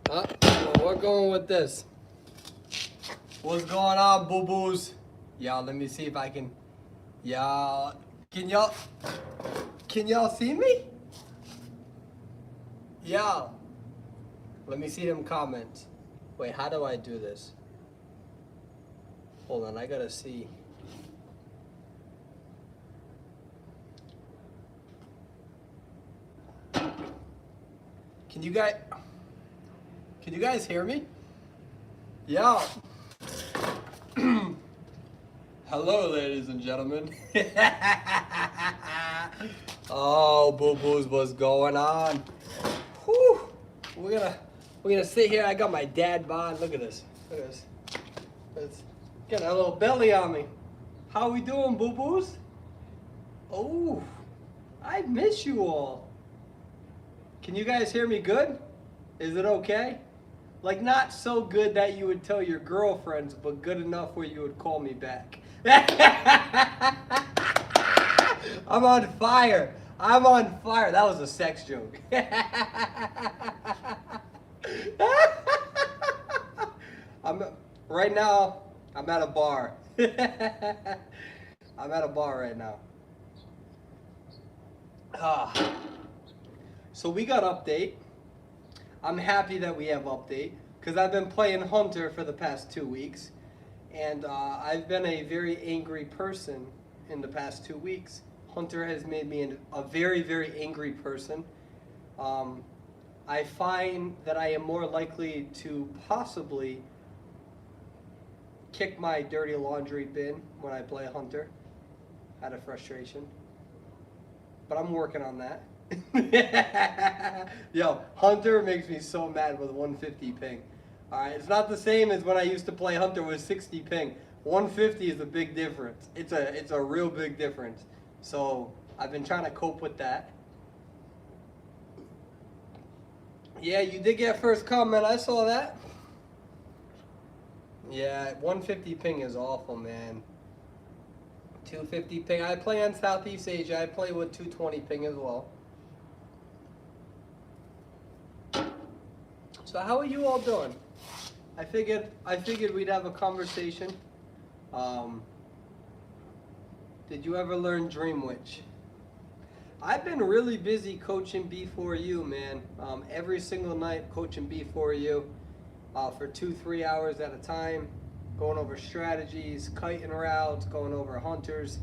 Well, we're going with this. What's going on, boo-boos? Y'all, let me see if I can. Y'all, can y'all see me? Y'all, let me see them comments. Wait, how do I do this? Hold on, I gotta see. Can you guys hear me? Yo. Hello, ladies and gentlemen. Oh, boo-boos, what's going on? Whew. We're gonna sit here. I got my dad bod. Look at this. Look at this. It's getting a little belly on me. How we doing, boo-boos? Oh, I miss you all. Can you guys hear me good? Is it okay? Like, not so good that you would tell your girlfriends, but good enough where you would call me back. I'm on fire. I'm on fire. That was a sex joke. Right now, I'm at a bar. I'm at a bar right now. So we got update. I'm happy that we have update because I've been playing Hunter for the past 2 weeks, and I've been a very angry person in the past 2 weeks. Hunter has made me a very, very angry person. I find that I am more likely to possibly kick my dirty laundry bin when I play Hunter out of frustration. But I'm working on that. Yo, Hunter makes me so mad with 150 ping. Alright, it's not the same as when I used to play Hunter with 60 ping. 150 is a big difference. It's a real big difference. So I've been trying to cope with that. Yeah, you did get first comment. I saw that. Yeah, 150 ping is awful, man. 250 ping. I play on Southeast Asia. I play with 220 ping as well. So how are you all doing? I figured we'd have a conversation. Did you ever learn Dream Witch? I've been really busy coaching B4U, man. Every single night coaching B4U for 2-3 hours at a time, going over strategies, kiting routes, going over hunters.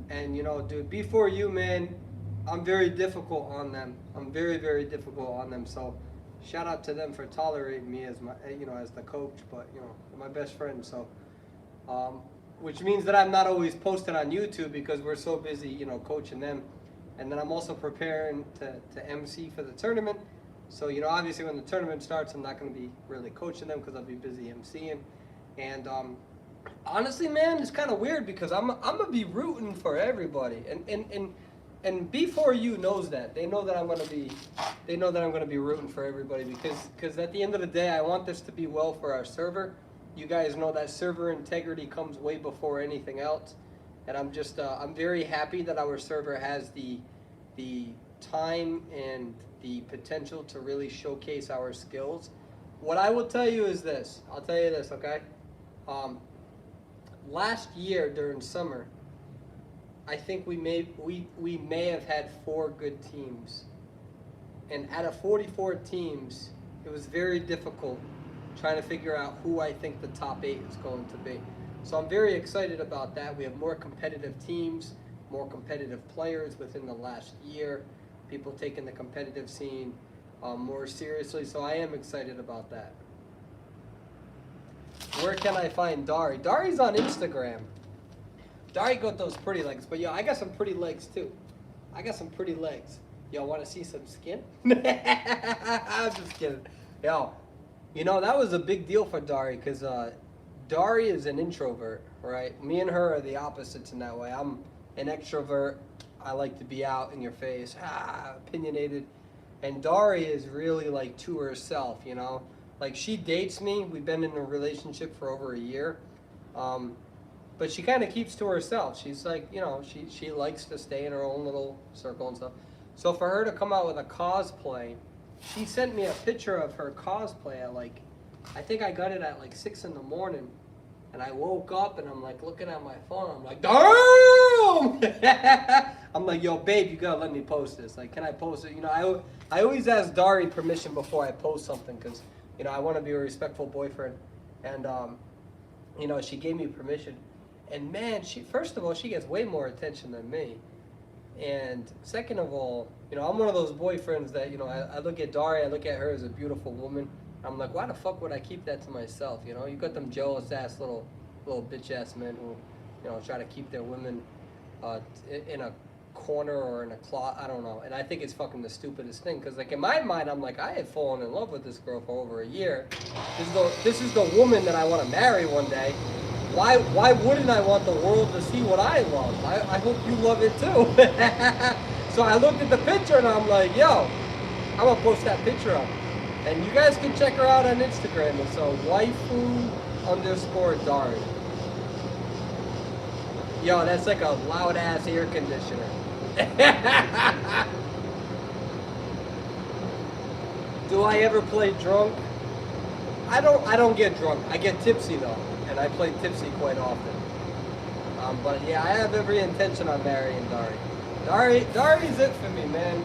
And you know, dude, B4U, man, I'm very difficult on them. I'm very, very difficult on them. So shout out to them for tolerating me as my, as the coach, but my best friend. So, which means that I'm not always posted on YouTube because we're so busy, coaching them. And then I'm also preparing to MC for the tournament. So, obviously when the tournament starts, I'm not going to be really coaching them because I'll be busy MCing. And honestly, man, it's kind of weird because I'm gonna be rooting for everybody. And B4U knows that. They know that I'm gonna be rooting for everybody because at the end of the day, I want this to be well for our server. You guys know that server integrity comes way before anything else, and I'm very happy that our server has the time and the potential to really showcase our skills. What I will tell you is this. I'll tell you this, okay? Last year during summer, I think we may have had 4 good teams, and out of 44 teams, it was very difficult trying to figure out who I think the top 8 is going to be. So I'm very excited about that. We have more competitive teams, more competitive players within the last year, people taking the competitive scene more seriously. So I am excited about that. Where can I find Dari? Dari's on Instagram. Dari got those pretty legs, but yo, I got some pretty legs too. I got some pretty legs. Yo, want to see some skin? I'm just kidding. Yo, that was a big deal for Dari because Dari is an introvert, right? Me and her are the opposites in that way. I'm an extrovert. I like to be out in your face, opinionated. And Dari is really like to herself, Like she dates me. We've been in a relationship for over a year. But she kind of keeps to herself. She's like, she likes to stay in her own little circle and stuff. So for her to come out with a cosplay she sent me a picture of her cosplay at like, I think I got it at like 6 in the morning. And I woke up and I'm like looking at my phone. I'm like, damn! I'm like, yo, babe, you gotta let me post this. Like, can I post it? You know, I always ask Dari permission before I post something because, you know, I want to be a respectful boyfriend. And, you know, she gave me permission. And man, first of all, she gets way more attention than me. And second of all, you know, I'm one of those boyfriends that, you know, I look at Dari, I look at her as a beautiful woman. I'm like, why the fuck would I keep that to myself? You know, you got them jealous ass little bitch ass men who, you know, try to keep their women in a corner or in a closet. I don't know. And I think it's fucking the stupidest thing because, like, in my mind, I'm like, I had fallen in love with this girl for over a year. This is the woman that I want to marry one day. Why wouldn't I want the world to see what I love? I hope you love it too. So I looked at the picture and I'm like, yo, I'm gonna post that picture up. And you guys can check her out on Instagram. It's waifu_Dari. Yo, that's like a loud ass air conditioner. Do I ever play drunk? I don't get drunk. I get tipsy though, and I play tipsy quite often. But yeah, I have every intention on marrying Dari. Dari's it for me, man.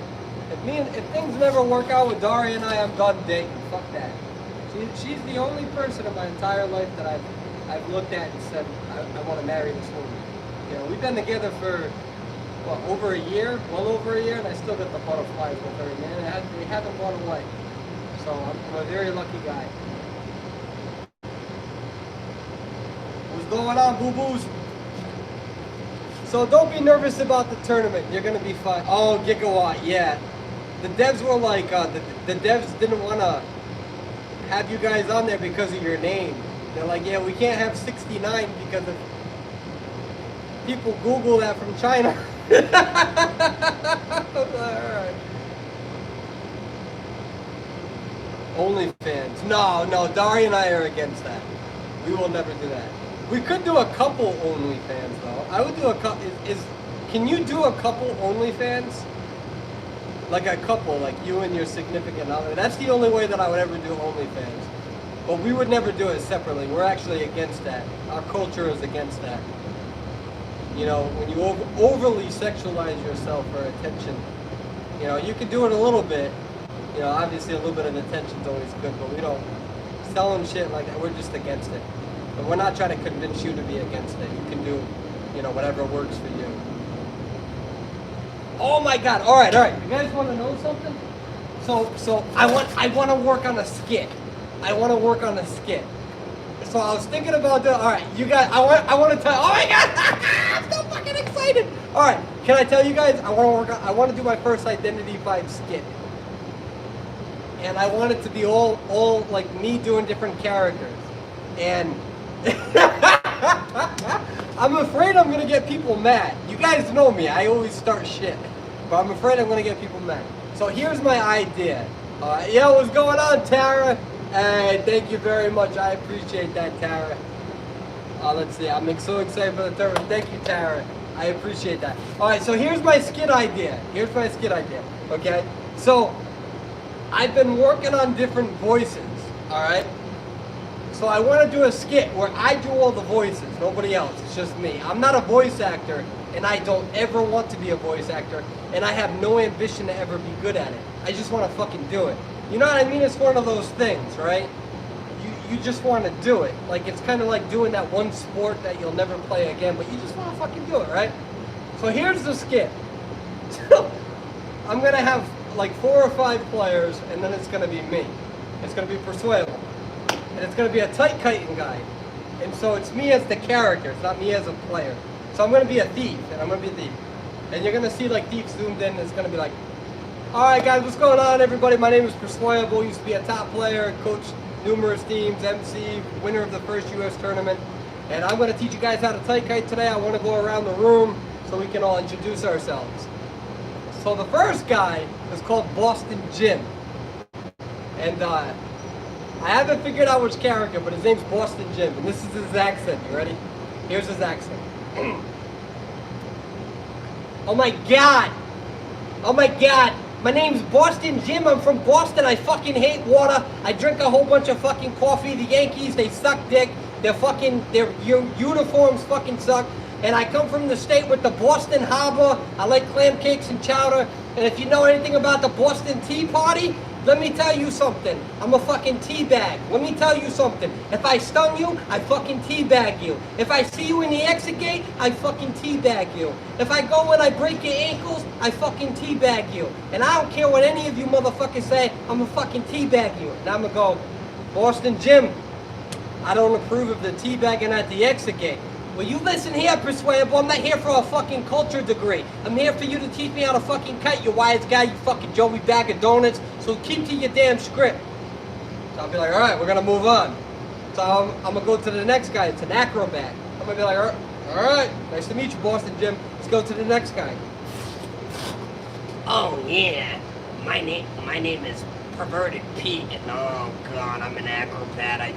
If things never work out with Dari and I'm done dating. Fuck that. She's the only person in my entire life that I've looked at and said I want to marry this woman. You know, we've been together for what, over a year, well over a year, and I still got the butterflies with her, man. They haven't gone away. So I'm a very lucky guy. What's going on, boo-boos? So don't be nervous about the tournament. You're gonna be fine. Oh, Gigawatt, yeah. The devs were like, the devs didn't want to have you guys on there because of your name. They're like, yeah, we can't have 69 because of people Google that from China. Alright. OnlyFans. No, Dari and I are against that. We will never do that. We could do a couple OnlyFans though. I would do a couple. Can you do a couple OnlyFans? Like a couple, like you and your significant other. That's the only way that I would ever do OnlyFans. But we would never do it separately. We're actually against that. Our culture is against that. You know, when you overly sexualize yourself for attention, you know, you can do it a little bit. You know, obviously a little bit of attention is always good, but we don't selling shit like that. We're just against it. But we're not trying to convince you to be against it. You can do, you know, whatever works for you. Oh my God! All right. You guys want to know something? So I want to work on a skit. So I was thinking about the. All right, you guys. I want to tell. Oh my God! I'm so fucking excited. All right, can I tell you guys? I want to do my first Identity 5 skit, and I want it to be all like me doing different characters, and. I'm afraid I'm gonna get people mad. You guys know me, I always start shit. But I'm afraid I'm gonna get people mad. So here's my idea. Yo, what's going on, Tara? Hey, thank you very much. I appreciate that, Tara. Let's see, I'm so excited for the tournament. Thank you, Tara. I appreciate that. Alright, so here's my skit idea. Okay? So, I've been working on different voices. Alright? So I want to do a skit where I do all the voices, nobody else, it's just me. I'm not a voice actor, and I don't ever want to be a voice actor, and I have no ambition to ever be good at it. I just want to fucking do it. You know what I mean? It's one of those things, right? You just want to do it. Like, it's kind of like doing that one sport that you'll never play again, but you just want to fucking do it, right? So here's the skit. I'm going to have like 4 or 5 players, and then it's going to be me. It's going to be Persuadable. And it's going to be a tight kiting guy. And so it's me as the character, it's not me as a player. So I'm going to be a thief, and I'm going to be a thief. And you're going to see like thief zoomed in, and it's going to be like, alright guys, what's going on everybody? My name is Persuadable, used to be a top player, coached numerous teams, MC, winner of the first US tournament. And I'm going to teach you guys how to tight kite today. I want to go around the room so we can all introduce ourselves. So the first guy is called Boston Jim. And I haven't figured out which character, but his name's Boston Jim, and this is his accent. You ready? Here's his accent. Oh my God! Oh my God! My name's Boston Jim. I'm from Boston. I fucking hate water. I drink a whole bunch of fucking coffee. The Yankees, they suck dick. Their uniforms fucking suck. And I come from the state with the Boston Harbor. I like clam cakes and chowder. And if you know anything about the Boston Tea Party, let me tell you something. I'm a fucking teabag. Let me tell you something. If I stun you, I fucking teabag you. If I see you in the exit gate, I fucking teabag you. If I go and I break your ankles, I fucking teabag you. And I don't care what any of you motherfuckers say, I'm a fucking teabag you. And I'm gonna go, Boston Jim, I don't approve of the teabagging at the exit gate. Well, you listen here, Persuadable. I'm not here for a fucking culture degree. I'm here for you to teach me how to fucking cut, you wise guy, you fucking Joey bag of donuts. So keep to your damn script. So I'll be like, all right, we're gonna move on. So I'm gonna go to the next guy. It's an acrobat. I'm gonna be like, all right, nice to meet you, Boston Jim. Let's go to the next guy. Oh yeah, my name is Perverted Pete, and oh god, I'm an acrobat. I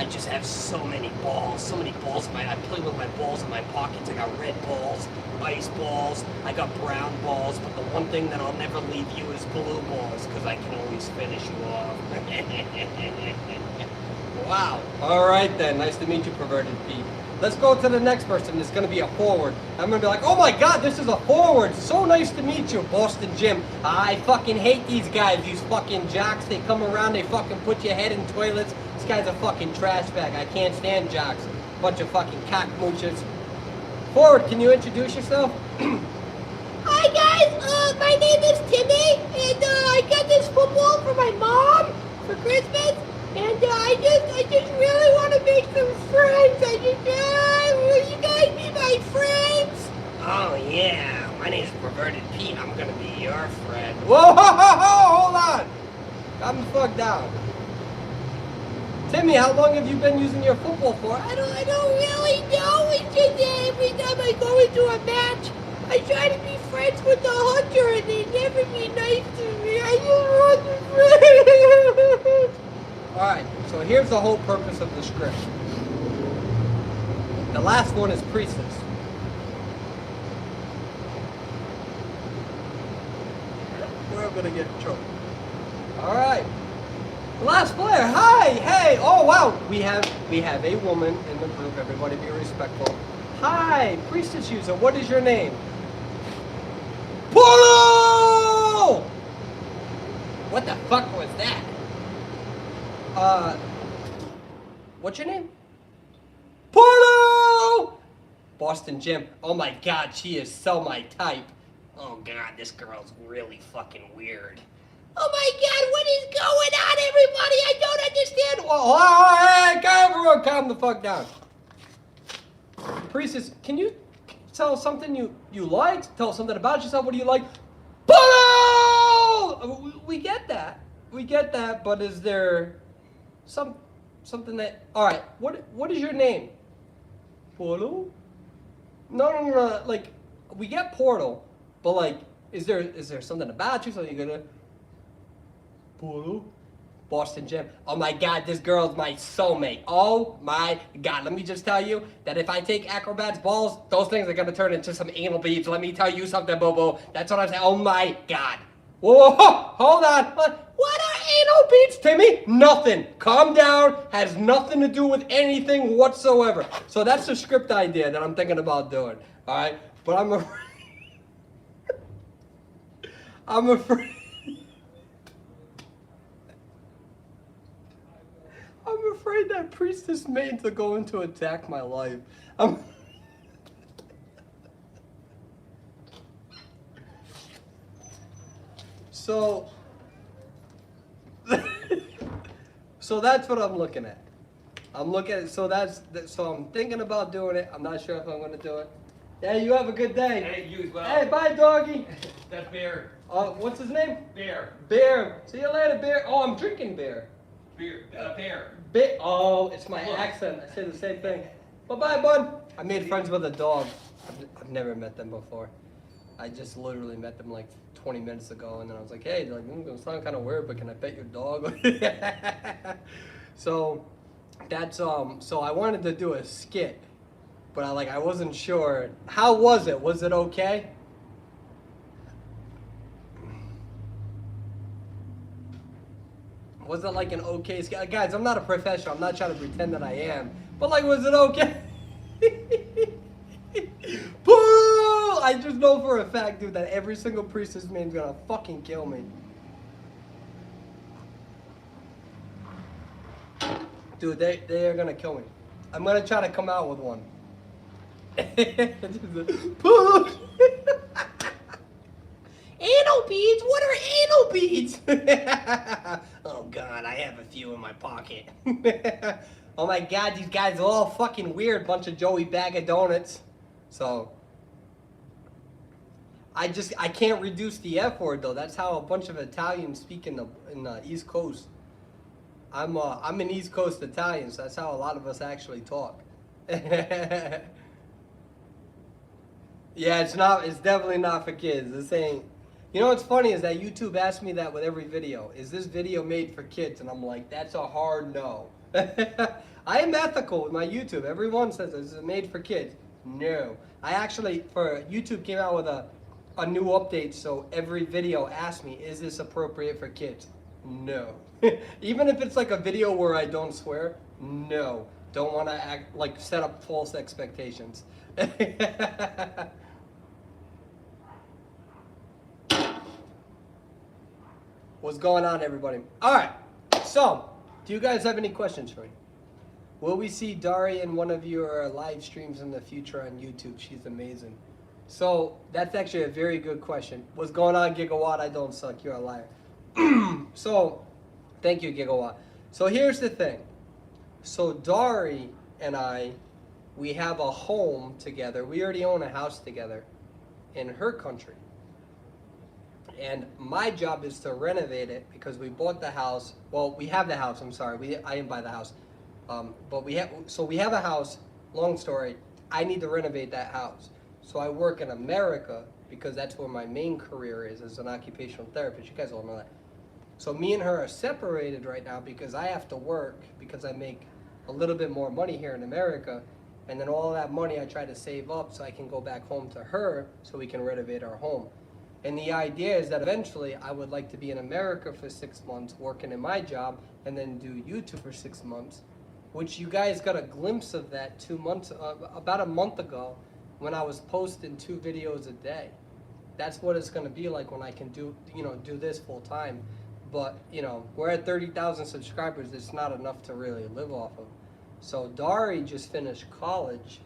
just have so many balls in I play with my balls in my pockets. I got red balls, ice balls, I got brown balls, but the one thing that I'll never leave you is blue balls, because I can always finish you off. Wow. All right then, nice to meet you, Perverted Pete. Let's go to the next person. It's going to be a forward. I'm going to be like, oh my god, this is a forward. So nice to meet you, Boston Jim. I fucking hate these guys, these fucking jocks. They come around, they fucking put your head in toilets. This guy's a fucking trash bag. I can't stand jocks. Bunch of fucking cock moochers. Forward, can you introduce yourself? Hi guys, my name is Timmy, and I got this football for my mom for Christmas, and I just really want to make some friends. Will you guys be my friends? Oh yeah, my name's Perverted Pete. I'm gonna be your friend. Whoa, hold on. Calm the fuck down. Timmy, how long have you been using your football for? I don't really know. It's just every time I go into a match, I try to be friends with the hunter, and they never be nice to me. I just want to be friends. Alright, so here's the whole purpose of the script. The last one is Priestess. We're gonna get in trouble. Alright. Last player, hi, hey, oh wow. We have a woman in the group, everybody be respectful. Hi, Priestess user, what is your name? Polo! What the fuck was that? What's your name? Polo! Boston Jim. Oh my god, she is so my type. Oh god, this girl's really fucking weird. Oh my god, what is going on, everybody? I don't understand. Oh, hey, everyone, calm the fuck down. Priestess, can you tell us something you like? Tell us something about yourself. What do you like? Polo! We get that. We get that, but is there something that... Alright, what is your name? Polo? No, like, we get Portal, but like, is there something about you, something you're gonna... Polo? Boston Jim. Oh my god, this girl's my soulmate. Oh my god, let me just tell you that if I take Acrobat's balls, those things are gonna turn into some anal beads. Let me tell you something, Bobo. That's what I'm saying. Oh my god. Whoa, hold on. What are anal beads, Timmy? Nothing. Calm down. Has nothing to do with anything whatsoever. So that's the script idea that I'm thinking about doing. Alright? But I'm afraid. I'm afraid. I'm afraid that Priestess maids are going to attack my life. So that's what I'm looking at. I'm looking at, so I'm thinking about doing it. I'm not sure if I'm going to do it. Yeah, you have a good day. Hey, you as well. Hey, bye, doggy. That's Bear. What's his name? Bear. Bear. See you later, Bear. Oh, I'm drinking beer. Bear. Oh, it's my accent. I say the same thing. Bye-bye, bud. I made friends with a dog. I've never met them before. I just literally met them like 20 minutes ago, and then I was like, hey, they're like, it sound kind of weird, but can I pet your dog? So that's so I wanted to do a skit, but I wasn't sure. How was it? Was it okay? Was it like an okay skit? Guys, I'm not a professional. I'm not trying to pretend that I am. But like, was it okay? Boo! I just know for a fact, dude, that every single priestess man's gonna fucking kill me. Dude, they are gonna kill me. I'm gonna try to come out with one. Boo! Anal beads? What are anal beads? Oh God, I have a few in my pocket. Oh my God, these guys are all fucking weird. Bunch of Joey Bag of Donuts. So I can't reduce the F word though. That's how a bunch of Italians speak in the East Coast. I'm an East Coast Italian, so that's how a lot of us actually talk. Yeah, it's definitely not for kids. This ain't. You know what's funny is that YouTube asks me that with every video. Is this video made for kids? And I'm like, that's a hard no. I am ethical with my YouTube. Everyone says, is it made for kids? No. I actually, YouTube came out with a new update, so every video asks me, is this appropriate for kids? No. Even if it's like a video where I don't swear, no. Don't want to set up false expectations. What's going on, everybody? All right. So, do you guys have any questions for me? Will we see Dari in one of your live streams in the future on YouTube? She's amazing. So, that's actually a very good question. What's going on, Gigawatt? I don't suck. You're a liar. So, thank you, Gigawatt. So, here's the thing. So, Dari and I, we have a home together. We already own a house together in her country. And my job is to renovate it because we bought the house. Well, we have the house. I'm sorry. I didn't buy the house. But we have a house. Long story. I need to renovate that house. So I work in America because that's where my main career is as an occupational therapist. You guys all know that. So me and her are separated right now because I have to work because I make a little bit more money here in America. And then all that money I try to save up so I can go back home to her so we can renovate our home. And the idea is that eventually I would like to be in America for 6 months working in my job and then do YouTube for 6 months, which you guys got a glimpse of that 2 months, about a month ago when I was posting 2 videos a day. That's what it's going to be like when I can do this full time. But, we're at 30,000 subscribers. It's not enough to really live off of. So Dari just finished college.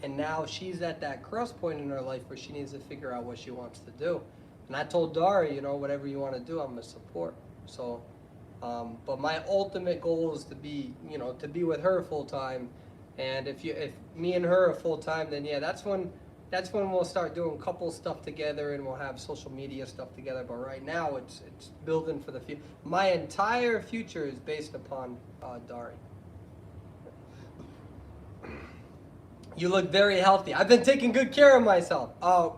And now she's at that cross point in her life where she needs to figure out what she wants to do. And I told Dari, whatever you want to do, I'm going to support. So, but my ultimate goal is to be with her full time. And if me and her are full time, then yeah, that's when we'll start doing couple stuff together and we'll have social media stuff together. But right now, it's building for the future. My entire future is based upon Dari. You look very healthy. I've been taking good care of myself.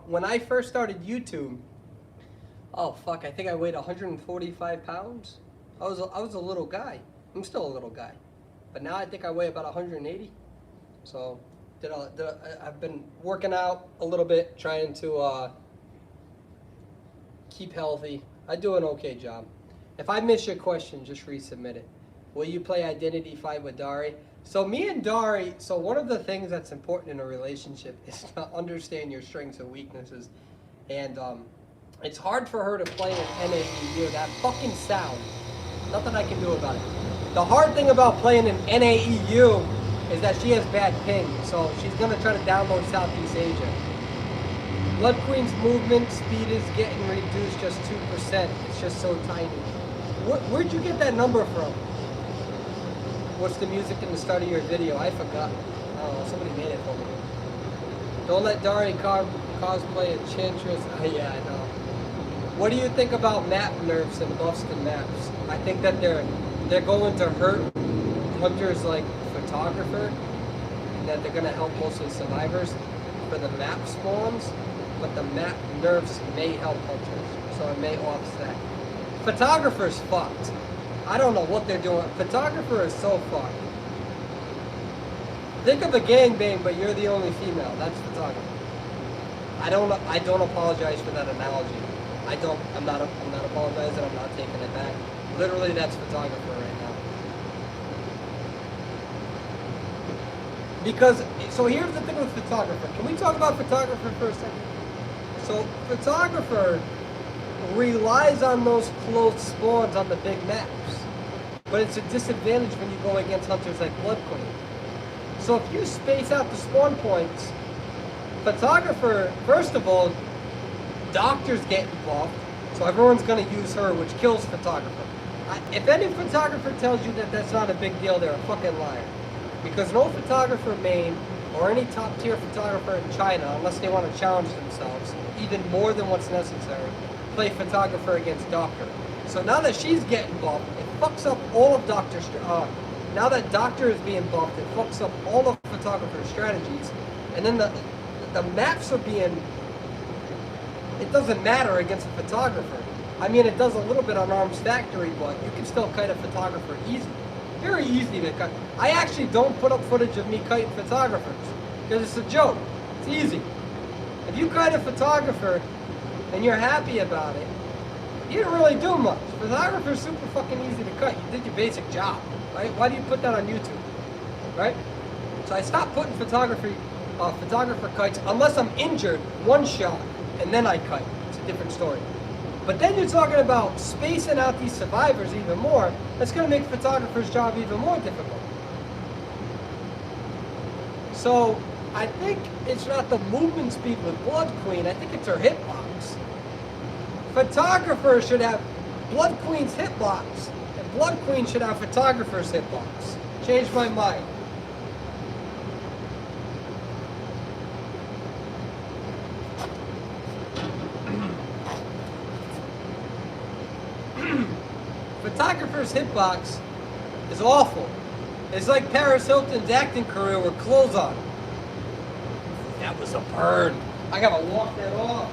When I first started YouTube, I think I weighed 145 pounds. I was a little guy. I'm still a little guy. But now I think I weigh about 180. So I've been working out a little bit, trying to keep healthy. I do an okay job. If I miss your question, just resubmit it. Will you play Identity Fight with Dari? So me and Dari, one of the things that's important in a relationship is to understand your strengths and weaknesses. And it's hard for her to play an NAEU. That fucking sound, nothing I can do about it. The hard thing about playing an NAEU is that she has bad ping. So she's going to try to download Southeast Asia. Blood Queen's movement speed is getting reduced just 2%. It's just so tiny. Where'd you get that number from? What's the music in the start of your video? I forgot. Oh, somebody made it for me. Don't let Dari cosplay Enchantress. Yeah, I know. What do you think about map nerfs and buffs to maps? I think that they're going to hurt hunters like Photographer, and that they're going to help mostly survivors for the map spawns, but the map nerfs may help hunters, so it may offset. Photographer's fucked. I don't know what they're doing. Photographer is so fucked. Think of a gangbang, but you're the only female. That's photographer. I don't apologize for that analogy. I'm not apologizing. I'm not taking it back. Literally, that's photographer right now. Because, so here's the thing with photographer. Can we talk about photographer for a second? So, photographer relies on those close spawns on the big maps. But it's a disadvantage when you go against hunters like Blood Queen. So if you space out the spawn points, photographer, first of all, doctors get involved, so everyone's going to use her, which kills photographer. If any photographer tells you that that's not a big deal, they're a fucking liar. Because no photographer main, or any top tier photographer in China, unless they want to challenge themselves, even more than what's necessary, play photographer against doctor. So now that she's getting buffed, it fucks up all of Doctor's now that Doctor is being buffed, it fucks up all of photographer's strategies. And then the maps are being, it doesn't matter against a photographer. I mean, it does a little bit on Arms Factory, but you can still kite a photographer easy. Very easy to kite. I actually don't put up footage of me kiting photographers, because it's a joke. It's easy. If you kite a photographer and you're happy about it, you didn't really do much. Photographer's super fucking easy to cut. You did your basic job, right? Why do you put that on YouTube, right? So I stopped putting photographer kites unless I'm injured, one shot, and then I kite. It's a different story. But then you're talking about spacing out these survivors even more. That's going to make photographer's job even more difficult. So I think it's not the movement speed with Blood Queen. I think it's her hitbox. Photographer should have Blood Queen's hitbox, and Blood Queen should have photographer's hitbox. Changed my mind. Photographer's hitbox is awful. It's like Paris Hilton's acting career with clothes on. That was a burn. I gotta walk that off.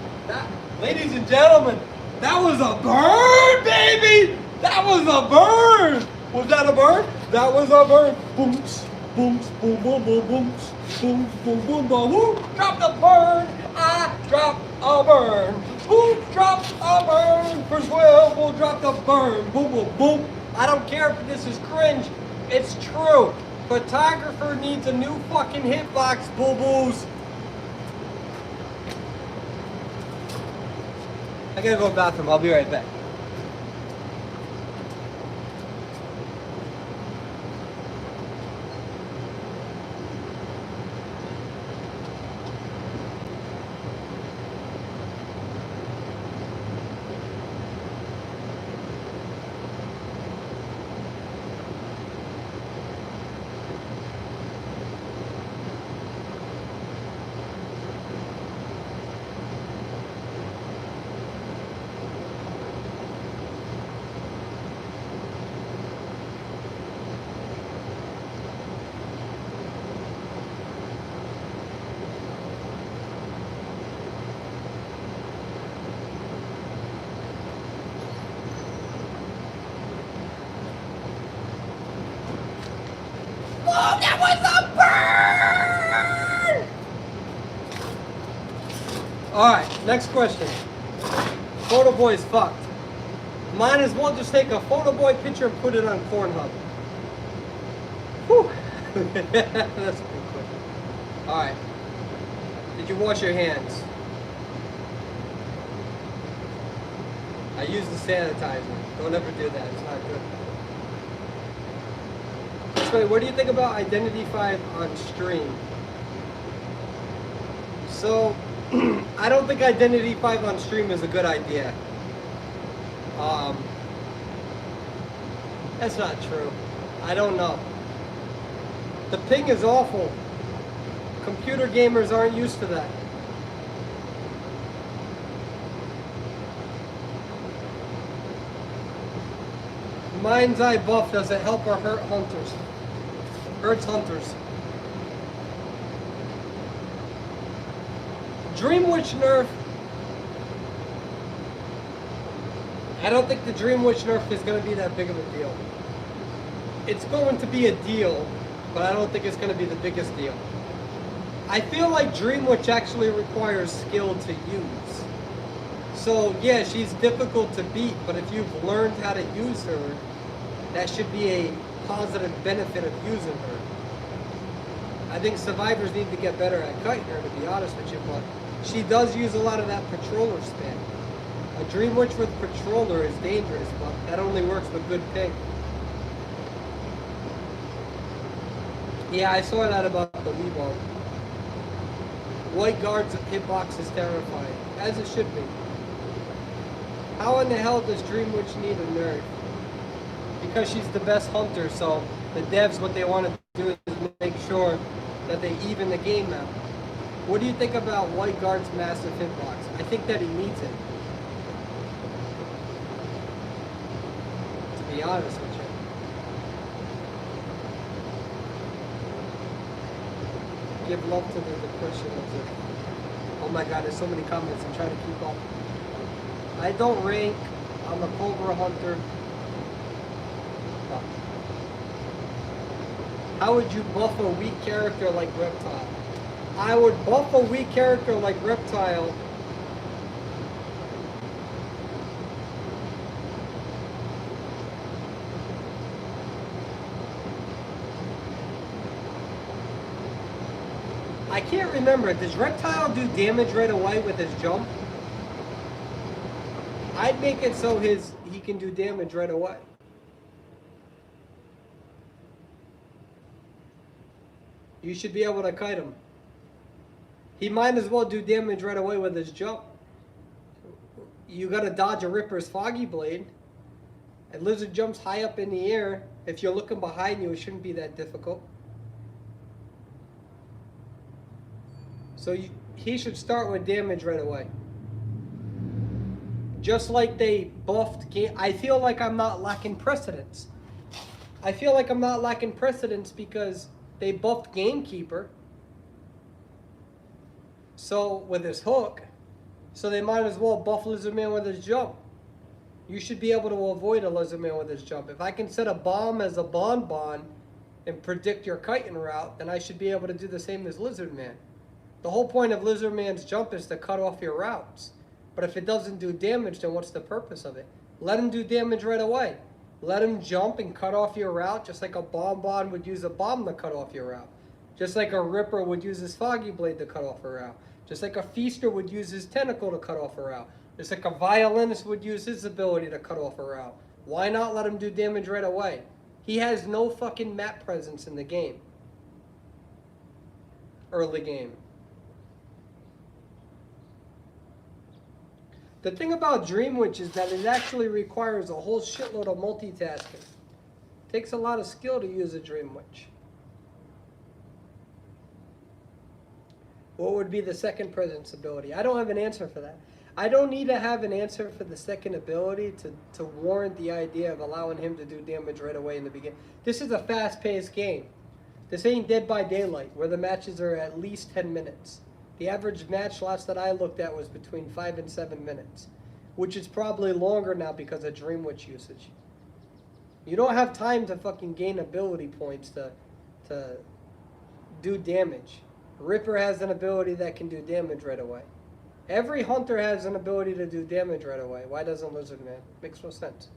Ladies and gentlemen, that was a burn, baby! That was a burn! Was that a burn? That was a burn. Booms, booms, boom, boom, boom, booms, boom, boom, boom, boom. Who dropped a burn? I dropped a burn. Who dropped a burn? For 12 will drop the burn. Boom, boom, boom. I don't care if this is cringe. It's true. Photographer needs a new fucking hitbox, boo-boos. I gotta go to the bathroom. I'll be right back. Oh, that was a burn! Alright, next question. Photo boy's fucked. Might as well just take a photo boy picture and put it on Pornhub. Whew. That's a good question. Alright. Did you wash your hands? I use the sanitizer. Don't ever do that. It's not good. So, what do you think about Identity 5 on stream? So, I don't think Identity 5 on stream is a good idea. That's not true. I don't know. The ping is awful. Computer gamers aren't used to that. Mind's Eye buff, does it help or hurt hunters? Hurts hunters. Dream Witch nerf. I don't think the Dream Witch nerf is going to be that big of a deal. It's going to be a deal, but I don't think it's going to be the biggest deal. I feel like Dream Witch actually requires skill to use. So yeah, she's difficult to beat, but if you've learned how to use her, that should be a positive benefit of using her. I think survivors need to get better at kiting her, to be honest with you, but she does use a lot of that patroller spam. A Dream Witch with patroller is dangerous, but that only works with good ping. Yeah, I saw that about the Weeball. White guards hitbox is terrifying, as it should be. How in the hell does Dream Witch need a nerf? Because she's the best hunter, so the devs, what they want to do is make sure that they even the game out. What do you think about White Guard's massive hitbox? I think that he needs it. To be honest with you. Give love to the depression of it. Oh my god, there's so many comments. I'm trying to keep up. I don't rank. I'm a Cobra hunter. Oh. How would you buff a weak character like Reptile? I would buff a weak character like Reptile. I can't remember. Does Reptile do damage right away with his jump? I'd make it so he can do damage right away. You should be able to kite him. He might as well do damage right away with his jump. You gotta dodge a Ripper's Foggy Blade. And Lizard jumps high up in the air. If you're looking behind you, it shouldn't be that difficult. So he should start with damage right away. Just like they buffed game. I feel like I'm not lacking precedence. I feel like I'm not lacking precedence because they buffed Gamekeeper. So with his hook. So they might as well buff Lizardman with his jump. You should be able to avoid a Lizardman with his jump. If I can set a bomb as a bonbon and predict your kiting route, then I should be able to do the same as Lizardman. The whole point of Lizardman's jump is to cut off your routes. But if it doesn't do damage, then what's the purpose of it? Let him do damage right away. Let him jump and cut off your route, just like a bonbon would use a bomb to cut off your route. Just like a Ripper would use his Foggy Blade to cut off a route. Just like a Feaster would use his Tentacle to cut off a route. Just like a Violinist would use his ability to cut off a route. Why not let him do damage right away? He has no fucking map presence in the game. Early game. The thing about Dream Witch is that it actually requires a whole shitload of multitasking. It takes a lot of skill to use a Dream Witch. What would be the second presence ability? I don't have an answer for that. I don't need to have an answer for the second ability to warrant the idea of allowing him to do damage right away in the beginning. This is a fast-paced game. This ain't Dead by Daylight, where the matches are at least 10 minutes. The average match last that I looked at was between 5 and 7 minutes, which is probably longer now because of Dream Witch usage. You don't have time to fucking gain ability points to do damage. Ripper has an ability that can do damage right away. Every hunter has an ability to do damage right away. Why doesn't Lizardman? Makes no sense.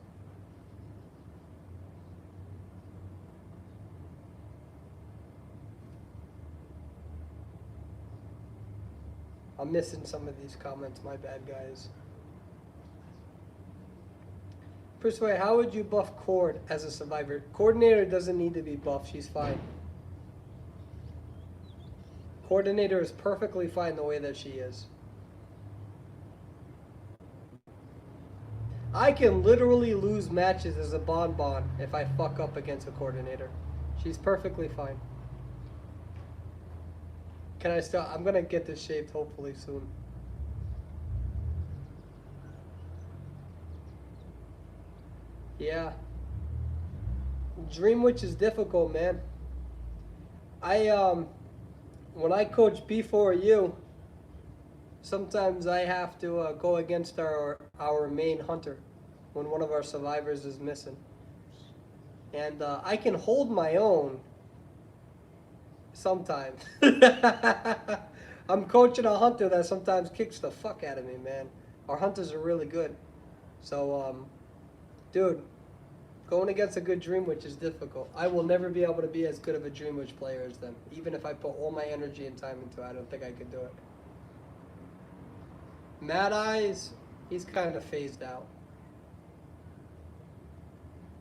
I'm missing some of these comments, my bad, guys. First of all, how would you buff Cord as a survivor? Coordinator doesn't need to be buffed, she's fine. Coordinator is perfectly fine the way that she is. I can literally lose matches as a bonbon if I fuck up against a Coordinator. She's perfectly fine. Can I start? I'm gonna get this shaved hopefully soon. Yeah. Dream Witch is difficult, man. When I coach B4U, sometimes I have to go against our main hunter when one of our survivors is missing. And I can hold my own sometimes. I'm coaching a hunter that sometimes kicks the fuck out of me, man. Our hunters are really good. So, dude, going against a good Dream Witch is difficult. I will never be able to be as good of a Dream Witch player as them. Even if I put all my energy and time into it, I don't think I could do it. Mad Eyes, he's kind of phased out.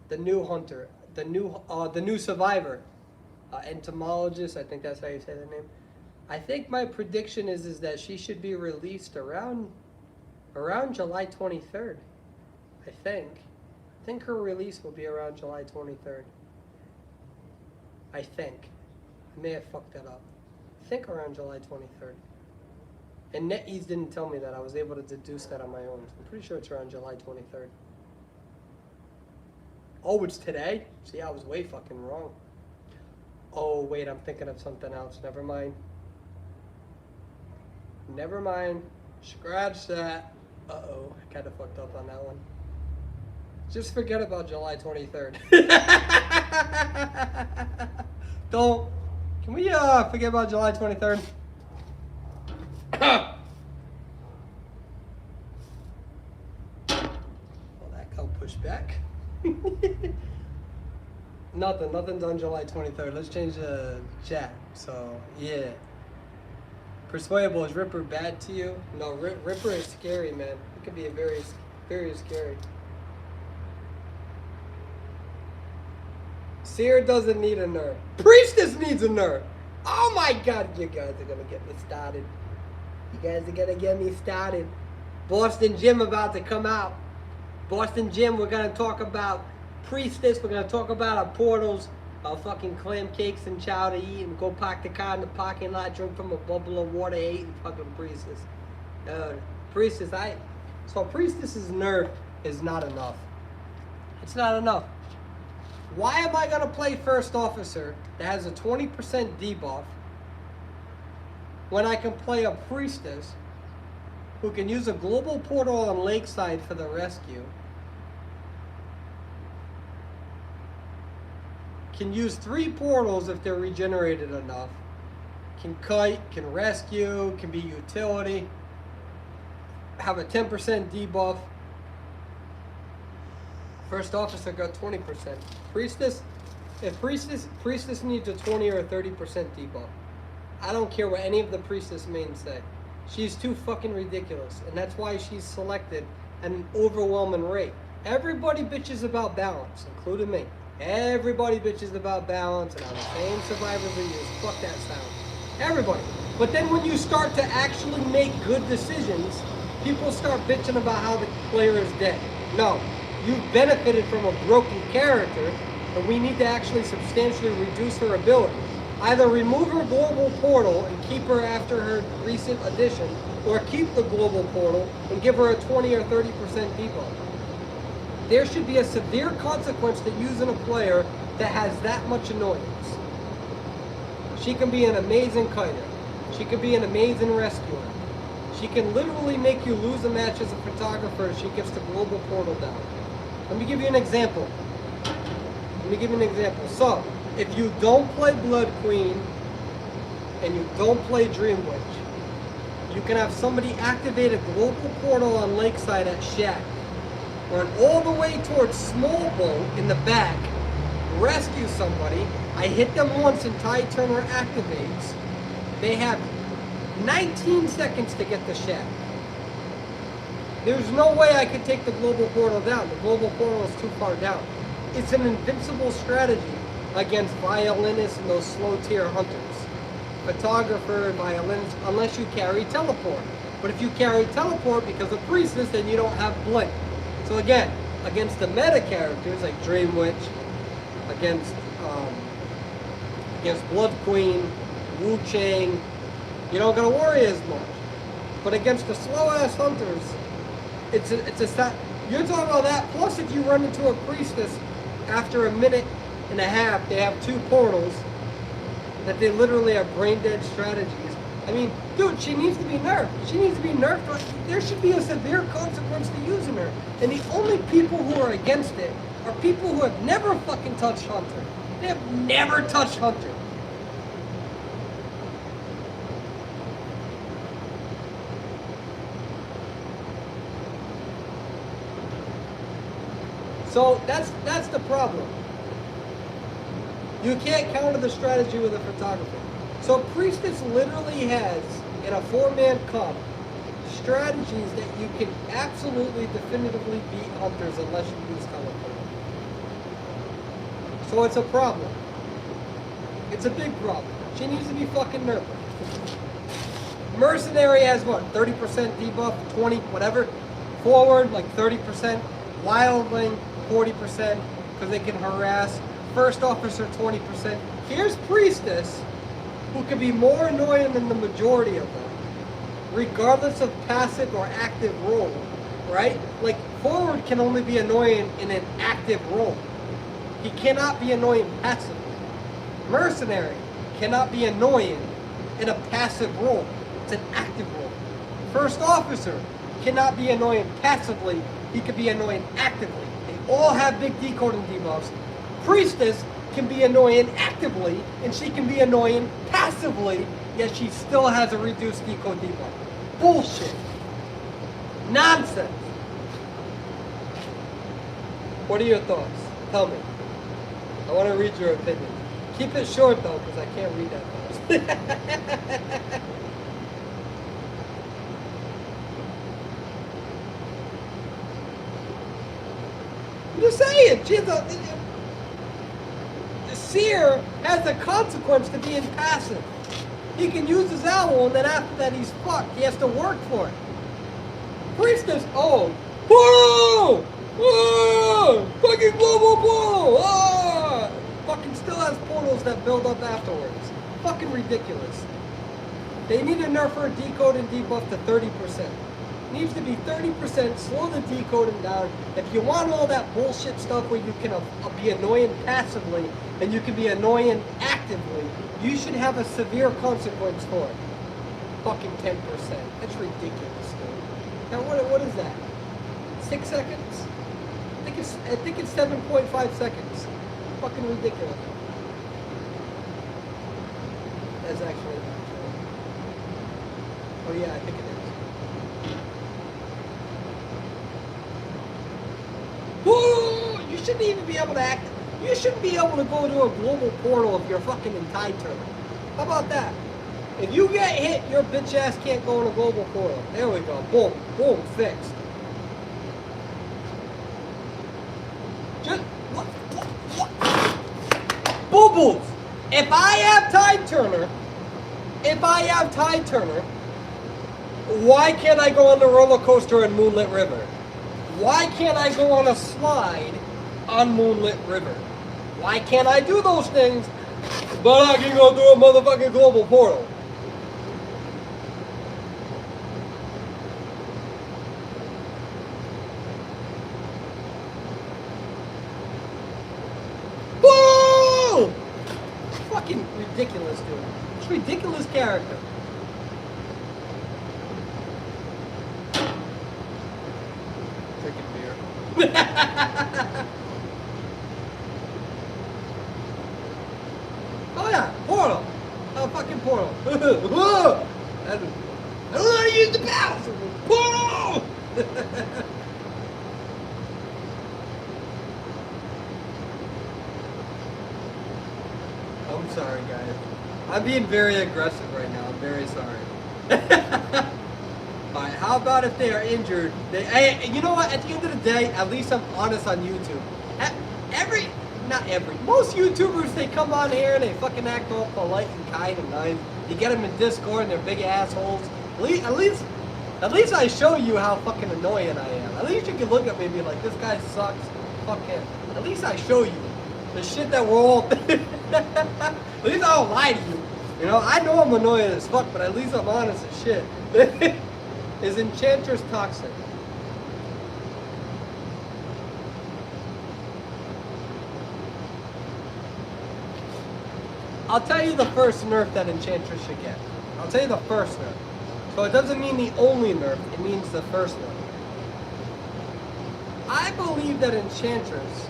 The new hunter, the new survivor, entomologist, I think that's how you say the name. I think my prediction is that she should be released around July 23rd. I think her release will be around July 23rd. I think. I may have fucked that up. I think around July 23rd. And NetEase didn't tell me that. I was able to deduce that on my own. I'm pretty sure it's around July 23rd. Oh, it's today? See, I was way fucking wrong. Oh, wait, I'm thinking of something else. Never mind. Never mind. Scratch that. Uh-oh, I kind of fucked up on that one. Just forget about July 23rd. Don't. Can we forget about July 23rd? Well, that got pushed back. Nothing's on July 23rd. Let's change the chat. So, yeah. Persuadable, is Ripper bad to you? No, Ripper is scary, man. It can be very, very scary. Seer doesn't need a nerf. Priestess needs a nerf. Oh my god, you guys are gonna get me started. You guys are gonna get me started. Boston Jim about to come out. Boston Jim, we're gonna talk about Priestess. We're gonna talk about our portals, our fucking clam cakes and chow to eat, and go park the car in the parking lot, drink from a bubble of water, eat fucking Priestess. Priestess, so Priestess's nerf is not enough. It's not enough. Why am I gonna play First Officer that has a 20% debuff when I can play a Priestess who can use a global portal on Lakeside for the rescue, can use 3 portals if they're regenerated enough, can kite, can rescue, can be utility, have a 10% debuff. First Officer got 20%. Priestess, if Priestess needs a 20 or a 30% debuff. I don't care what any of the Priestess mains say. She's too fucking ridiculous, and that's why she's selected at an overwhelming rate. Everybody bitches about balance, including me. Everybody bitches about balance and how the same survivors are used. Fuck that sound. Everybody. But then when you start to actually make good decisions, people start bitching about how the player is dead. No. You've benefited from a broken character, and we need to actually substantially reduce her ability. Either remove her global portal and keep her after her recent addition, or keep the global portal and give her a 20 or 30% debuff. There should be a severe consequence to using a player that has that much annoyance. She can be an amazing kiter. She can be an amazing rescuer. She can literally make you lose a match as a photographer if she gets the global portal down. Let me give you an example. So, if you don't play Blood Queen and you don't play Dream Witch, you can have somebody activate a global portal on Lakeside at Shack, run all the way towards Small Boat in the back, rescue somebody. I hit them once and Ty Turner activates. They have 19 seconds to get the Shack. There's no way I could take the global portal down. The global portal is too far down. It's an invincible strategy against violinists and those slow tier hunters. Photographer, violinist, unless you carry teleport. But if you carry teleport because of Priestess, then you don't have blink. So again, against the meta characters like Dream Witch, against Blood Queen, Wu Chang, you don't gotta worry as much. But against the slow ass hunters, it's a stat. You're talking about that. Plus, if you run into a Priestess after a minute and a half, they have 2 portals that they literally are brain dead strategies. I mean, dude, she needs to be nerfed. She needs to be nerfed. There should be a severe consequence to using her. And the only people who are against it are people who have never fucking touched Hunter. They have never touched Hunter. So that's the problem. You can't counter the strategy with a photographer. So Priestess literally has, in a 4-man comp, strategies that you can absolutely definitively beat hunters unless you use teleport. So it's a problem. It's a big problem. She needs to be fucking nerfed. Mercenary has what, 30% debuff, 20, whatever. Forward, like 30%. Wildling, 40%, because they can harass. First officer, 20%. Here's Priestess, who can be more annoying than the majority of them, regardless of passive or active role, right? Like, forward can only be annoying in an active role. He cannot be annoying passively. Mercenary cannot be annoying in a passive role. It's an active role. First officer cannot be annoying passively. He can be annoying actively. They all have big decoding debuffs. Priestess can be annoying actively, and she can be annoying passively, yet she still has a reduced decode debuff. Bullshit. Nonsense. What are your thoughts? Tell me. I want to read your opinion. Keep it short though, because I can't read that fast. I'm just saying, the seer has a consequence to being passive. He can use his owl, and then after that he's fucked. He has to work for it. Priestess, oh, whoa! Whoa! Fucking global blow! Ah! Fucking still has portals that build up afterwards. Fucking ridiculous. They need to nerf her decode and debuff to 30%. Needs to be 30%, slow the decoding down. If you want all that bullshit stuff where you can be annoying passively and you can be annoying actively, you should have a severe consequence for it. Fucking 10%. That's ridiculous, dude. Now what is that? 6 seconds? I think it's 7.5 seconds. Fucking ridiculous. That's actually not true. Oh yeah, I think it is. Whoa! You shouldn't even be able to act. You shouldn't be able to go to a global portal if you're fucking in tide turn. How about that? If you get hit, your bitch ass can't go in a global portal. There we go. Boom. Boom. Fixed. Just what? Boo-boos. If I have Tide Turner, why can't I go on the roller coaster in Moonlit River? Why can't I go on a slide on Moonlit River? Why can't I do those things, but I can go through a motherfucking global portal? Whoa! Fucking ridiculous, dude. It's a ridiculous character. Drinking beer. Oh yeah, portal. A fucking portal. Whoa! I don't know how to use the bathroom. Portal! I'm sorry, guys. I'm being very aggressive right now. I'm very sorry. Alright, how about if they are injured? You know what? At the end of the day, at least I'm honest on YouTube. Most YouTubers, they come on here and they fucking act all polite and kind and nice. You get them in Discord and they're big assholes. At least I show you how fucking annoying I am. At least you can look at me and be like, this guy sucks. Fuck him. At least I show you the shit that we're all. At least I don't lie to you. You know, I know I'm annoying as fuck, but at least I'm honest as shit. Is Enchantress toxic? I'll tell you the first nerf that Enchantress should get. I'll tell you the first nerf. So it doesn't mean the only nerf, it means the first nerf. I believe that Enchantress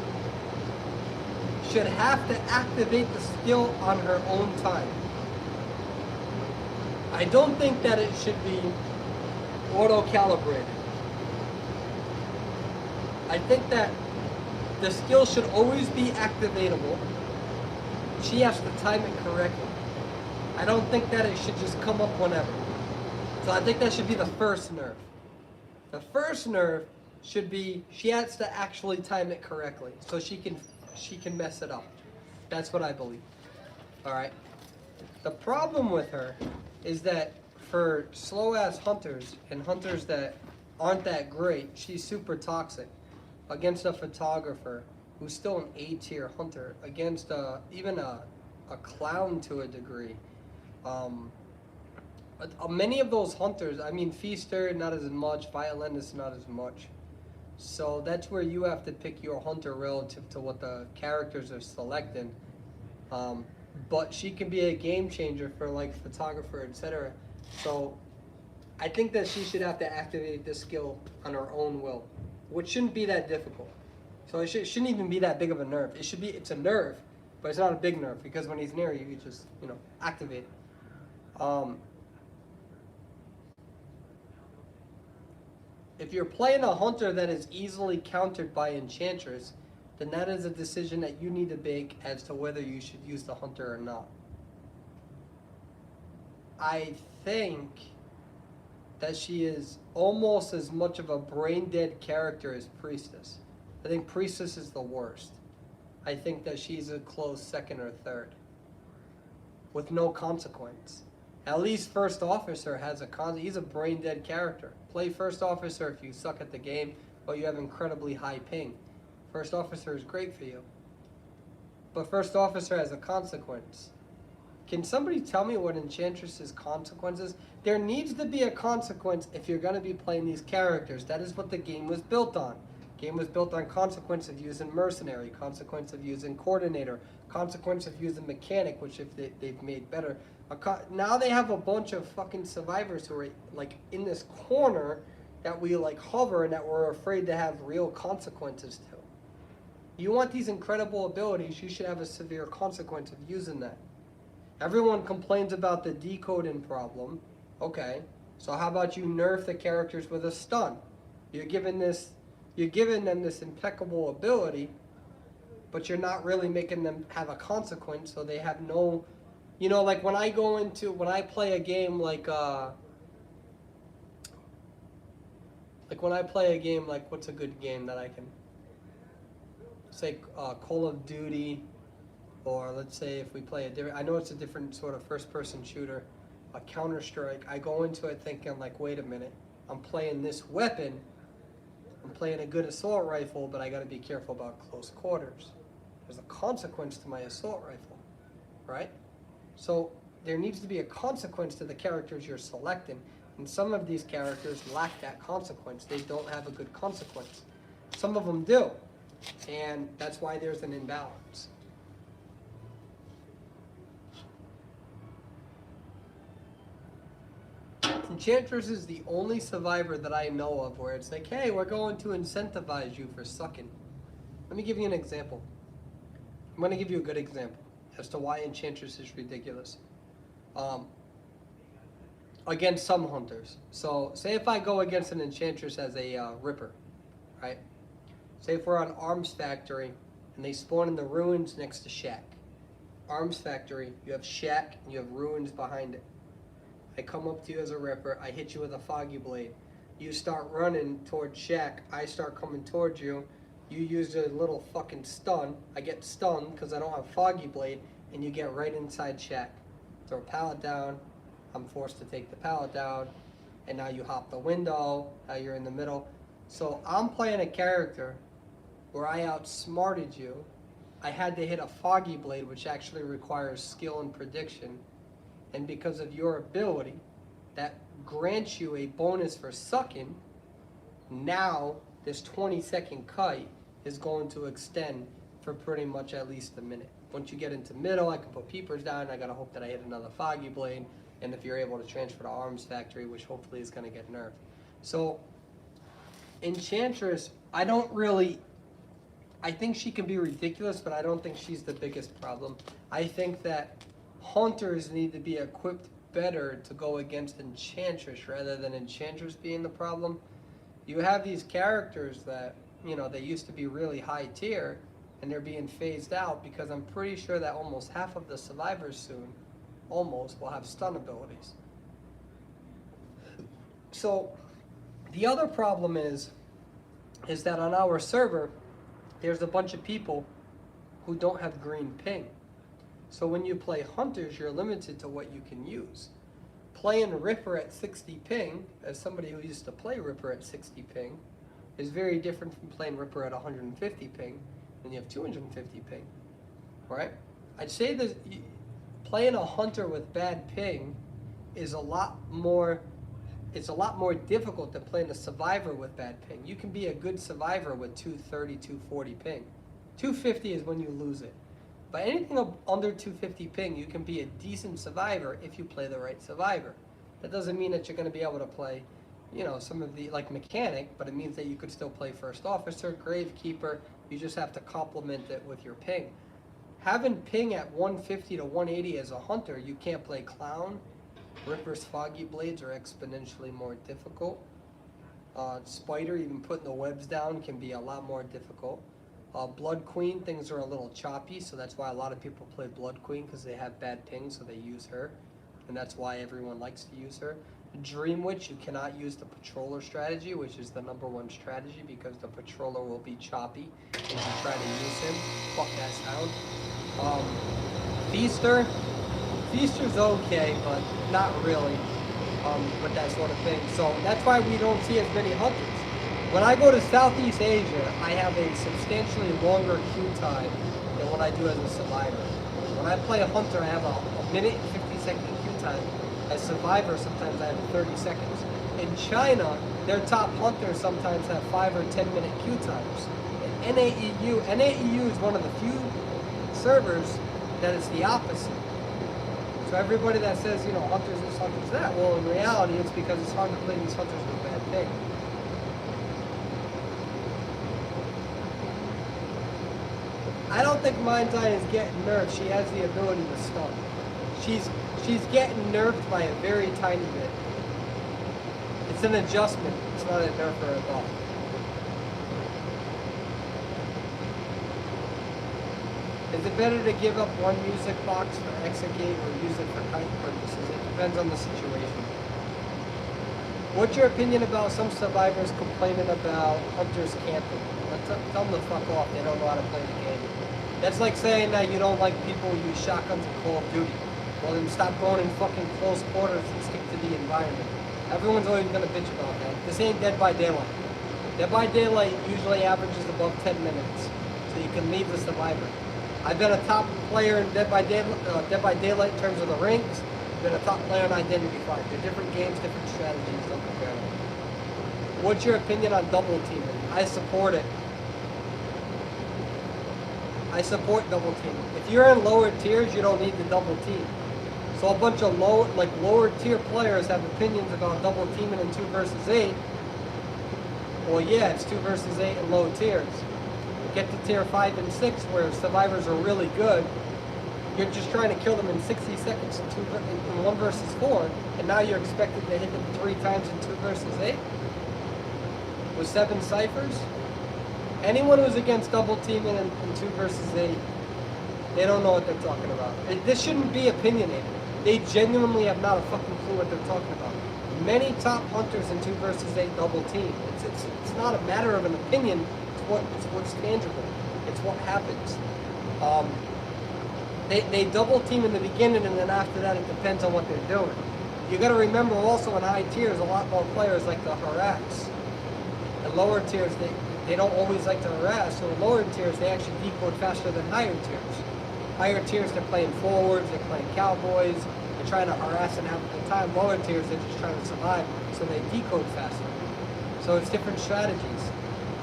should have to activate the skill on her own time. I don't think that it should be auto-calibrated. I think that The skill should always be activatable. She has to time it correctly. I don't think that it should just come up whenever. So I think that should be the first nerf. The first nerf should be she has to actually time it correctly so she can mess it up. That's what I believe. All right. The problem with her is that for slow ass hunters and hunters that aren't that great, she's super toxic against a photographer who's still an A tier hunter, against even a clown to a degree. Many of those hunters, I mean, Feaster not as much, Violinist not as much. So that's where you have to pick your hunter relative to what the characters are selecting. But she can be a game changer for like photographer, etc. So I think that she should have to activate this skill on her own will, which shouldn't be that difficult. So it shouldn't even be that big of a nerf. It's a nerf, but it's not a big nerf because when he's near you, you just, activate it. If you're playing a hunter that is easily countered by Enchantress, then that is a decision that you need to make as to whether you should use the hunter or not. I think that she is almost as much of a brain-dead character as Priestess. I think Priestess is the worst. I think that she's a close second or third with no consequence. At least First Officer has he's a brain-dead character. Play First Officer if you suck at the game, but you have incredibly high ping. First Officer is great for you. But First Officer has a consequence. Can somebody tell me what Enchantress's consequence is? There needs to be a consequence if you're going to be playing these characters. That is what the game was built on. The game was built on consequence of using Mercenary, consequence of using Coordinator, consequence of using Mechanic, which if they've made better. Now they have a bunch of fucking survivors who are like in this corner that we like hover and that we're afraid to have real consequences to. You want these incredible abilities, you should have a severe consequence of using that. Everyone complains about the decoding problem. Okay, so how about you nerf the characters with a stun? You're giving them this impeccable ability, but you're not really making them have a consequence, so they have no, like when I play a game like what's a good game that I can say, Call of Duty, or let's say if we play I know it's a different sort of first-person shooter, a Counter-Strike. I go into it thinking like, wait a minute, I'm playing this weapon, I'm playing a good assault rifle, but I got to be careful about close quarters. There's a consequence to my assault rifle, right? So there needs to be a consequence to the characters you're selecting, and some of these characters lack that consequence. They don't have a good consequence. Some of them do, and that's why there's an imbalance. Enchantress is the only survivor that I know of where it's like, hey, we're going to incentivize you for sucking. Let me give you an example. I'm going to give you a good example as to why Enchantress is ridiculous. Against some hunters. So, say if I go against an Enchantress as a Ripper, right? Say if we're on Arms Factory and they spawn in the ruins next to Shack. Arms Factory, you have Shack and you have ruins behind it. I come up to you as a Ripper, I hit you with a Foggy Blade. You start running towards Shack, I start coming towards you. You use a little fucking stun. I get stunned because I don't have Foggy Blade, and you get right inside Shack. Throw a pallet down, I'm forced to take the pallet down, and now you hop the window, now you're in the middle. So I'm playing a character where I outsmarted you. I had to hit a Foggy Blade, which actually requires skill and prediction. And because of your ability, that grants you a bonus for sucking. Now, this 20-second kite is going to extend for pretty much at least a minute. Once you get into middle, I can put peepers down. I gotta hope that I hit another Foggy Blade. And if you're able to transfer to Arms Factory, which hopefully is gonna get nerfed. So, Enchantress, I think she can be ridiculous, but I don't think she's the biggest problem. I think that hunters need to be equipped better to go against Enchantress rather than Enchantress being the problem. You have these characters that you know, they used to be really high tier, and they're being phased out because I'm pretty sure that almost half of the survivors soon, almost, will have stun abilities. So the other problem is that on our server, there's a bunch of people who don't have green ping. So when you play hunters, you're limited to what you can use. Playing Ripper at 60 ping, as somebody who used to play Ripper at 60 ping, is very different from playing Ripper at 150 ping when you have 250 ping, right? I'd say that playing a hunter with bad ping is a lot more difficult than playing a survivor with bad ping. You can be a good survivor with 230, 240 ping. 250 is when you lose it. But anything under 250 ping, you can be a decent survivor if you play the right survivor. That doesn't mean that you're going to be able to play, you know, some of the, like mechanic, but it means that you could still play first officer, gravekeeper. You just have to complement it with your ping. Having ping at 150 to 180 as a hunter, you can't play clown. Ripper's foggy blades are exponentially more difficult. Spider, even putting the webs down, can be a lot more difficult. Blood Queen, things are a little choppy, so that's why a lot of people play Blood Queen, because they have bad ping, so they use her. And that's why everyone likes to use her. Dream Witch, you cannot use the Patroller strategy, which is the #1 strategy, because the Patroller will be choppy if you try to use him. Fuck that sound. Feaster's okay, but not really with that sort of thing. So that's why we don't see as many hunters. When I go to Southeast Asia, I have a substantially longer queue time than what I do as a survivor. When I play a hunter, I have a minute and 50-second queue time. As survivor, sometimes I have 30 seconds. In China, their top hunters sometimes have 5 or 10 minute queue times. In NAEU is one of the few servers that is the opposite. So everybody that says, you know, hunters this, hunters that, well, in reality, it's because it's hard to play these hunters with bad ping. I don't think Mindai is getting nerfed. She has the ability to stun. She's getting nerfed by a very tiny bit. It's an adjustment. It's not a nerfer at all. Is it better to give up one music box for Exegate or use it for kite purposes? It depends on the situation. What's your opinion about some survivors complaining about hunters camping? Tell them to fuck off. They don't know how to play the game. That's like saying that you don't like people who use shotguns in Call of Duty. Well, then stop going in fucking close quarters and stick to the environment. Everyone's always gonna bitch about that. This ain't Dead by Daylight. Dead by Daylight usually averages above 10 minutes, so you can leave the survivor. I've been a top player in Dead by Daylight in terms of the ranks. I've been a top player in Identity 5. They're different games, different strategies, don't compare them. What's your opinion on double teaming? I support it. I support double teaming. If you're in lower tiers, you don't need to double team. So a bunch of lower tier players have opinions about double teaming in 2 versus 8. Well, yeah, it's 2 versus 8 in low tiers. Get to tier 5 and 6 where survivors are really good. You're just trying to kill them in 60 seconds in 1 versus 4, and now you're expected to hit them 3 times in 2 versus 8? With 7 ciphers? Anyone who's against double teaming in 2 versus 8, they don't know what they're talking about. This shouldn't be opinionated. They genuinely have not a fucking clue what they're talking about. Many top hunters in 2 versus 8 double team. It's not a matter of an opinion. It's what's tangible. It's what happens. They double team in the beginning, and then after that, it depends on what they're doing. You got to remember also in high tiers, a lot more players like to harass. In lower tiers, they don't always like to harass, so in lower tiers, they actually decode faster than higher tiers. Higher tiers, they're playing forwards, they're playing cowboys, they're trying to harass and have a good time. Lower tiers, they're just trying to survive, so they decode faster. So it's different strategies.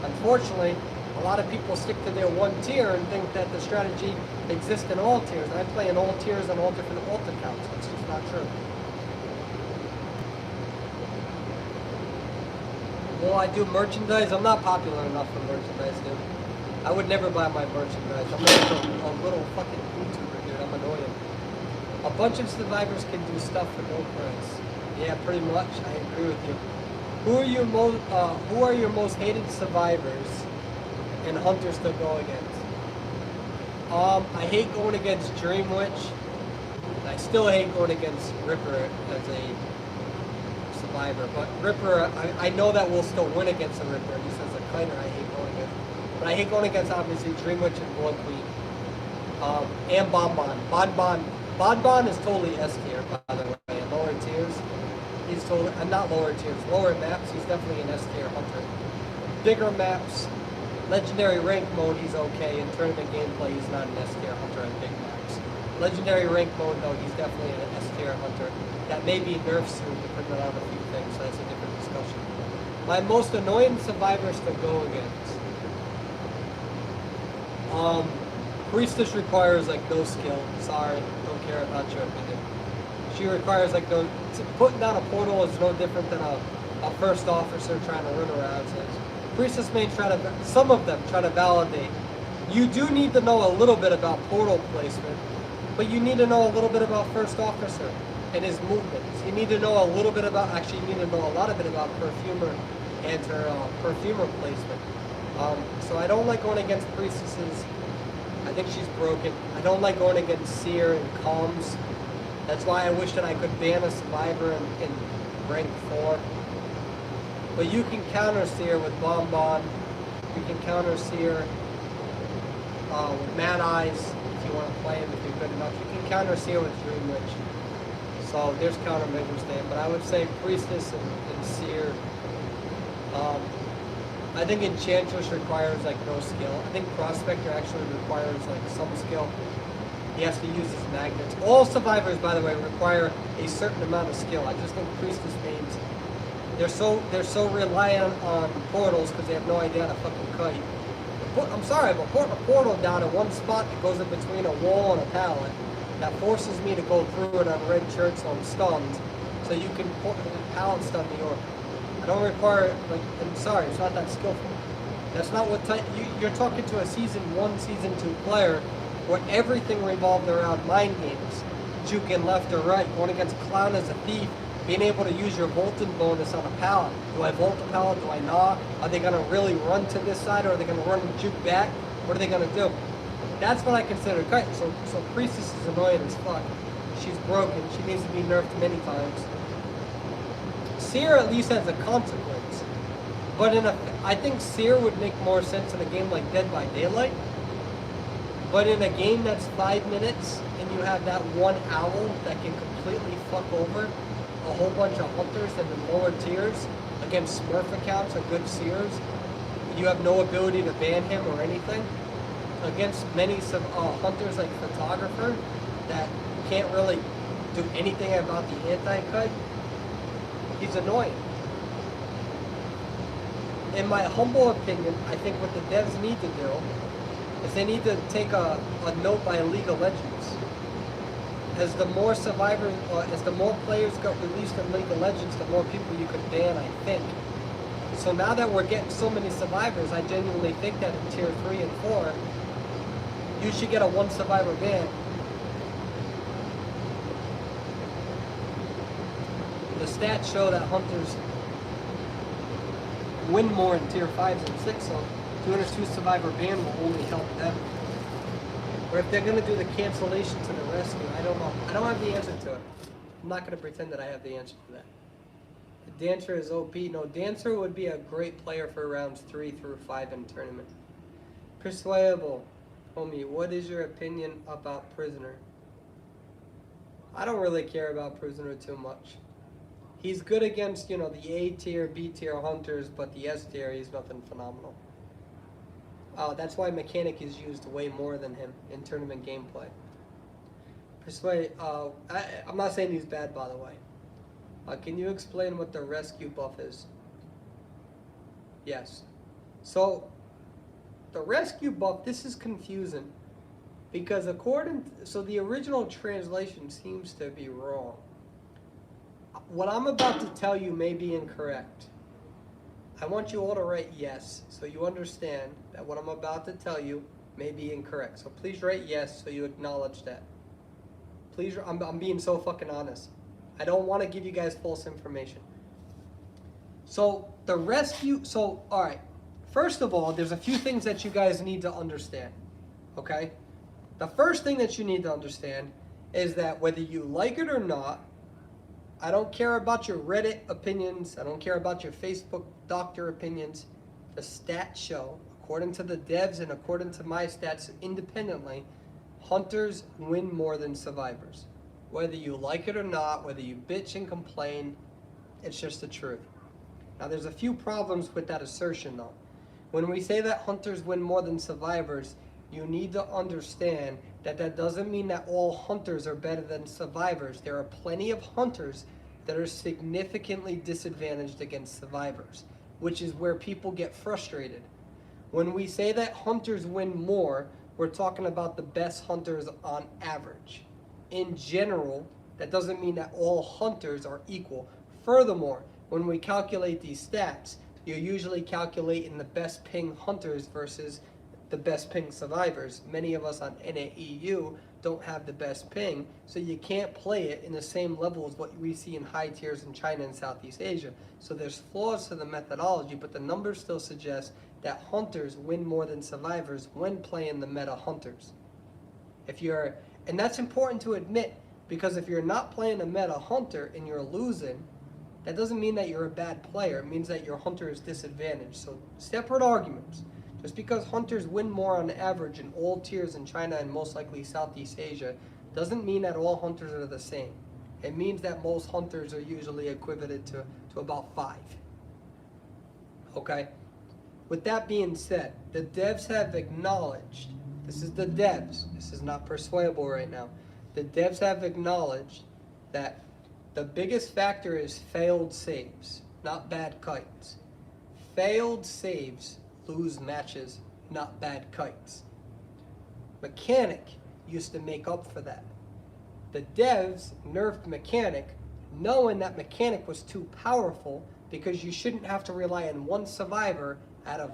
Unfortunately, a lot of people stick to their one tier and think that the strategy exists in all tiers. I play in all tiers on all different alt accounts. It's just not true. Will I do merchandise? I'm not popular enough for merchandise, dude. I would never buy my merchandise. I'm like a little fucking YouTuber, dude. I'm annoying. A bunch of survivors can do stuff for no price. Yeah, pretty much. I agree with you. Who are your most hated survivors and hunters to go against. I hate going against Dream Witch. I still hate going against Ripper as a survivor, but Ripper, I know that we'll still win against the Ripper, at least as a kiter I hate going against. But I hate going against, obviously, Dream Witch and Blood Queen. And Bonbon. Bonbon is totally S tier, by the way. In lower tiers, he's totally, not lower tiers, lower maps, he's definitely an S tier hunter. Bigger maps, legendary rank mode, he's okay. In tournament gameplay, he's not an S tier hunter on big maps. Legendary rank mode, though, he's definitely an S tier hunter. That may be nerfed soon, depending on a few things, so that's a different discussion. My most annoying survivors to go against. Priestess requires like no skill. Sorry, don't care about your opinion. She requires like no. Putting down a portal is no different than a first officer trying to run around. So Priestess main some of them try to validate. You do need to know a little bit about portal placement, but you need to know a little bit about first officer and his movements. You need to know a little bit about. Actually, you need to know a lot of it about perfumer and her perfumer placement. So I don't like going against priestesses. I think she's broken. I don't like going against Seer and Calms. That's why I wish that I could ban a survivor in rank 4. But you can counter Seer with Bonbon. You can counter Seer with Mad Eyes if you want to play him, if you're good enough. You can counter Seer with Dream Witch. So there's countermeasures there. But I would say Priestess and Seer. I think Enchantress requires like no skill. I think Prospector actually requires like some skill. He has to use his magnets. All survivors, by the way, require a certain amount of skill. I just think Priestess mains, they're so reliant on portals because they have no idea how to fucking kite. I'm sorry, but putting a portal down in one spot that goes in between a wall and a pallet that forces me to go through it on red shirts on stuns, so you can put a pallet stun me or. I don't require, like, I'm sorry, it's not that skillful. That's not what you're talking to a Season 1, Season 2 player where everything revolved around mind games. Juking left or right, going against Clown as a thief, being able to use your Volton bonus on a pallet. Do I Volt a pallet? Do I not? Are they going to really run to this side or are they going to run and juke back? What are they going to do? That's what I consider kite. So Priestess is annoying as fuck. She's broken. She needs to be nerfed many times. Seer at least has a consequence, but I think Seer would make more sense in a game like Dead by Daylight. But in a game that's 5 minutes and you have that one owl that can completely fuck over a whole bunch of hunters in the lower tiers against Smurf accounts or good Seers, you have no ability to ban him or anything. Against many hunters like Photographer that can't really do anything about the anti-cut. He's annoying. In my humble opinion, I think what the devs need to do is they need to take a note by League of Legends. As the more survivors, as the more players got released in League of Legends, the more people you could ban, I think. So now that we're getting so many survivors, I genuinely think that in tier 3 and 4, you should get a 1 survivor ban. The stats show that hunters win more in tier 5s and 6, so doing a 2 survivor ban will only help them. Or if they're going to do the cancellation to the rescue, I don't know. I don't have the answer to it. I'm not going to pretend that I have the answer to that. The Dancer is OP. No, Dancer would be a great player for rounds 3 through 5 in tournament. Persuadable. Homie, what is your opinion about Prisoner? I don't really care about Prisoner too much. He's good against, the A tier, B tier hunters, but the S tier, he's nothing phenomenal. That's why Mechanic is used way more than him in tournament gameplay. I'm not saying he's bad, by the way. Can you explain what the rescue buff is? Yes. So, the rescue buff, this is confusing. Because so the original translation seems to be wrong. What I'm about to tell you may be incorrect. I want you all to write yes, so you understand that what I'm about to tell you may be incorrect. So please write yes, so you acknowledge that. Please, I'm being so fucking honest. I don't want to give you guys false information. So the rescue, alright, First of all, there's a few things that you guys need to understand, okay? The first thing that you need to understand is that whether you like it or not, I don't care about your Reddit opinions, I don't care about your Facebook doctor opinions, the stats show, according to the devs and according to my stats independently, hunters win more than survivors. Whether you like it or not, whether you bitch and complain, it's just the truth. Now there's a few problems with that assertion though. When we say that hunters win more than survivors, you need to understand that that doesn't mean that all hunters are better than survivors. There are plenty of hunters that are significantly disadvantaged against survivors, which is where people get frustrated. When we say that hunters win more, we're talking about the best hunters on average. In general, that doesn't mean that all hunters are equal. Furthermore, when we calculate these stats, you're usually calculating the best ping hunters versus the best ping survivors. Many of us on NAEU don't have the best ping, so you can't play it in the same level as what we see in high tiers in China and Southeast Asia. So there's flaws to the methodology, but the numbers still suggest that hunters win more than survivors when playing the meta hunters. And that's important to admit, because if you're not playing a meta hunter and you're losing, that doesn't mean that you're a bad player. It means that your hunter is disadvantaged. So separate arguments. Just because hunters win more on average in all tiers in China and most likely Southeast Asia doesn't mean that all hunters are the same. It means that most hunters are usually equivalent to about 5. Okay? With that being said, the devs have acknowledged, this is the devs, this is not persuadable right now, the devs have acknowledged that the biggest factor is failed saves, not bad kites. Failed saves lose matches, not bad kites. Mechanic used to make up for that. The devs nerfed Mechanic, knowing that Mechanic was too powerful because you shouldn't have to rely on one survivor out of,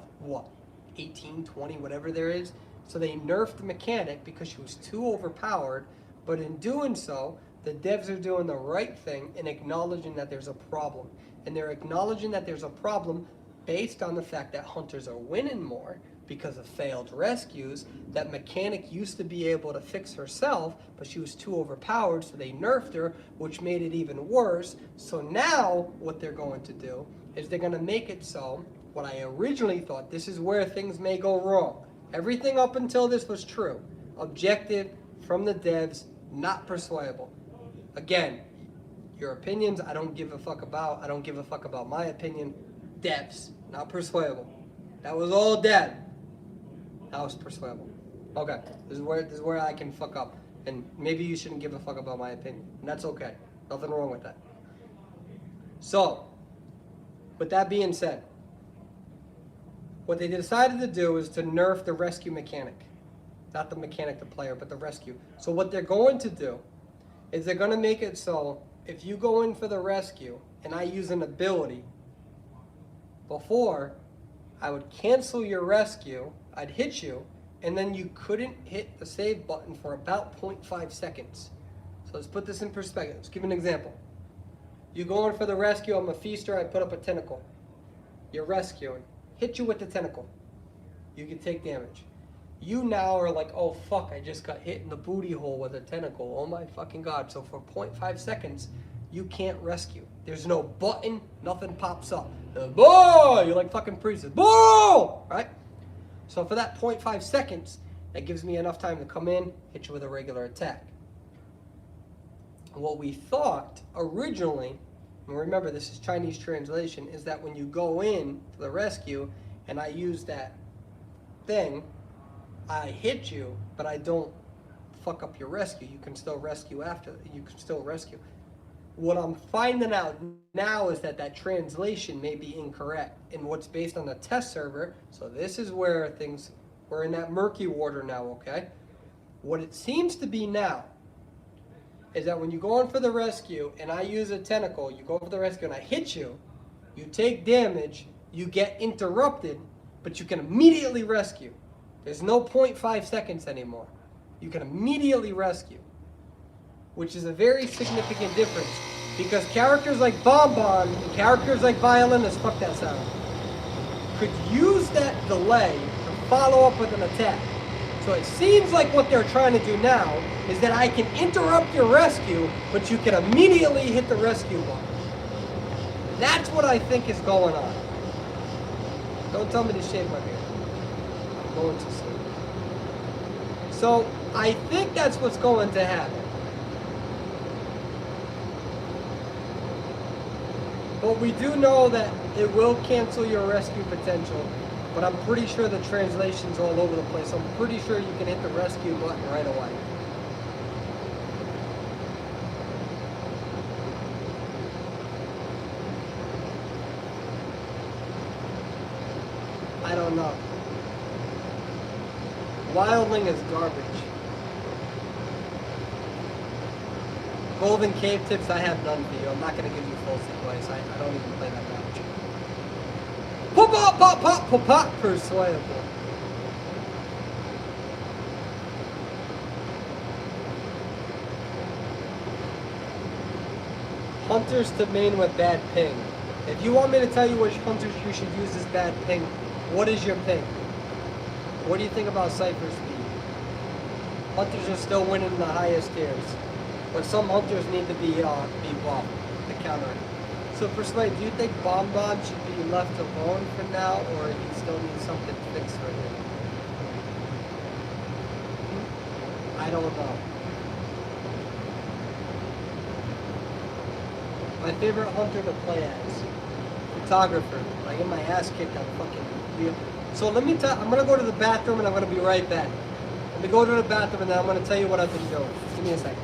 18, 20, whatever there is. So they nerfed Mechanic because she was too overpowered, but in doing so, the devs are doing the right thing in acknowledging that there's a problem. And they're acknowledging that there's a problem based on the fact that hunters are winning more because of failed rescues, that Mechanic used to be able to fix herself, but she was too overpowered, so they nerfed her, which made it even worse. So now what they're going to do is they're going to make it so, what I originally thought, this is where things may go wrong. Everything up until this was true. Objective from the devs, not persuadable. Again, your opinions, I don't give a fuck about. I don't give a fuck about my opinion. Devs, not persuadable. That was all dead. That was persuadable. Okay, this is where I can fuck up. And maybe you shouldn't give a fuck about my opinion. And that's okay. Nothing wrong with that. So, with that being said, what they decided to do is to nerf the rescue mechanic. Not the mechanic, the player, but the rescue. So what they're going to do is they're going to make it so if you go in for the rescue and I use an ability, before I would cancel your rescue, I'd hit you, and then you couldn't hit the save button for about 0.5 seconds. So let's put this in perspective. Let's give an example. You go in for the rescue, I'm a feaster, I put up a tentacle. You're rescuing. Hit you with the tentacle. You can take damage. You now are like, oh fuck, I just got hit in the booty hole with a tentacle. Oh my fucking god. So for 0.5 seconds, you can't rescue. There's no button, nothing pops up. Boo! You're like fucking priests. Boo! Right? So for that 0.5 seconds, that gives me enough time to come in, hit you with a regular attack. What we thought originally, and remember this is Chinese translation, is that when you go in to the rescue and I use that thing, I hit you, but I don't fuck up your rescue. You can still rescue after. You can still rescue. What I'm finding out now is that that translation may be incorrect in what's based on the test server. So this is where things, we're in that murky water now, okay? What it seems to be now is that when you go in for the rescue and I use a tentacle, you go for the rescue and I hit you, you take damage, you get interrupted, but you can immediately rescue. There's no 0.5 seconds anymore. You can immediately rescue, which is a very significant difference because characters like Bonbon and characters like Violinist, fuck that sound. could use that delay to follow up with an attack. So it seems like what they're trying to do now is that I can interrupt your rescue, but you can immediately hit the rescue button. That's what I think is going on. Don't tell me to shave my beard. I'm going to sleep. So I think that's what's going to happen. But we do know that it will cancel your rescue potential, but I'm pretty sure the translation's all over the place. I'm pretty sure you can hit the rescue button right away. I don't know. Wildling is garbage. Golden Cave Tips, I have none for you. I'm not going to give you false advice. I don't even play that match. Pop, pop, pop, pop, pop, pop, persuadable. Hunters to main with bad ping. If you want me to tell you which hunters you should use as bad ping, what is your ping? What do you think about Cypher speed? Hunters are still winning the highest tiers, but some hunters need to be buffed to counter it. So Persuade, do you think Bonbon should be left alone for now, or you still need something fixed for him? I don't know. My favorite hunter to play as? Photographer. I get my ass kicked on fucking real. So let me tell, I'm gonna go to the bathroom and I'm gonna be right back. Let me go to the bathroom and then I'm gonna tell you what I've been doing. Give me a second.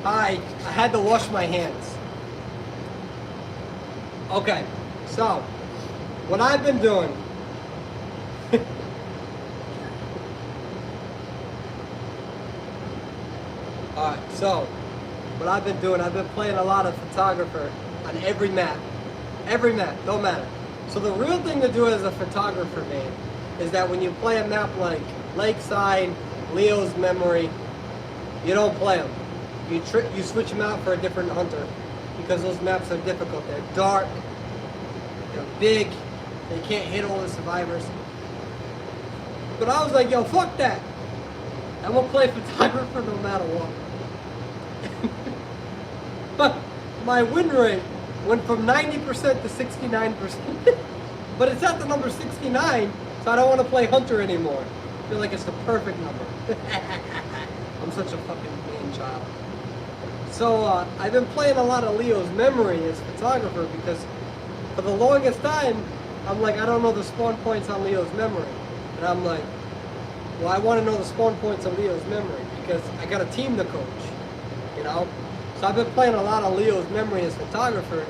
I had to wash my hands. Okay, so what I've been doing. Alright, so what I've been doing, I've been playing a lot of photographer on every map. Every map, don't matter. So the real thing to do as a photographer, man, is that when you play a map like Lakeside, Leo's Memory, you don't play them. You switch them out for a different hunter because those maps are difficult. They're dark, they're big, they can't hit all the survivors. But I was like, yo, fuck that. I'm gonna play photographer no matter what. But my win rate went from 90% to 69%. But it's at the number 69, so I don't want to play hunter anymore. I feel like it's the perfect number. I'm such a fucking mean child. So I've been playing a lot of Leo's Memory as photographer because for the longest time, I'm like, I don't know the spawn points on Leo's Memory. And I'm like, well, I want to know the spawn points on Leo's Memory because I got a team to coach, you know? So I've been playing a lot of Leo's Memory as photographer,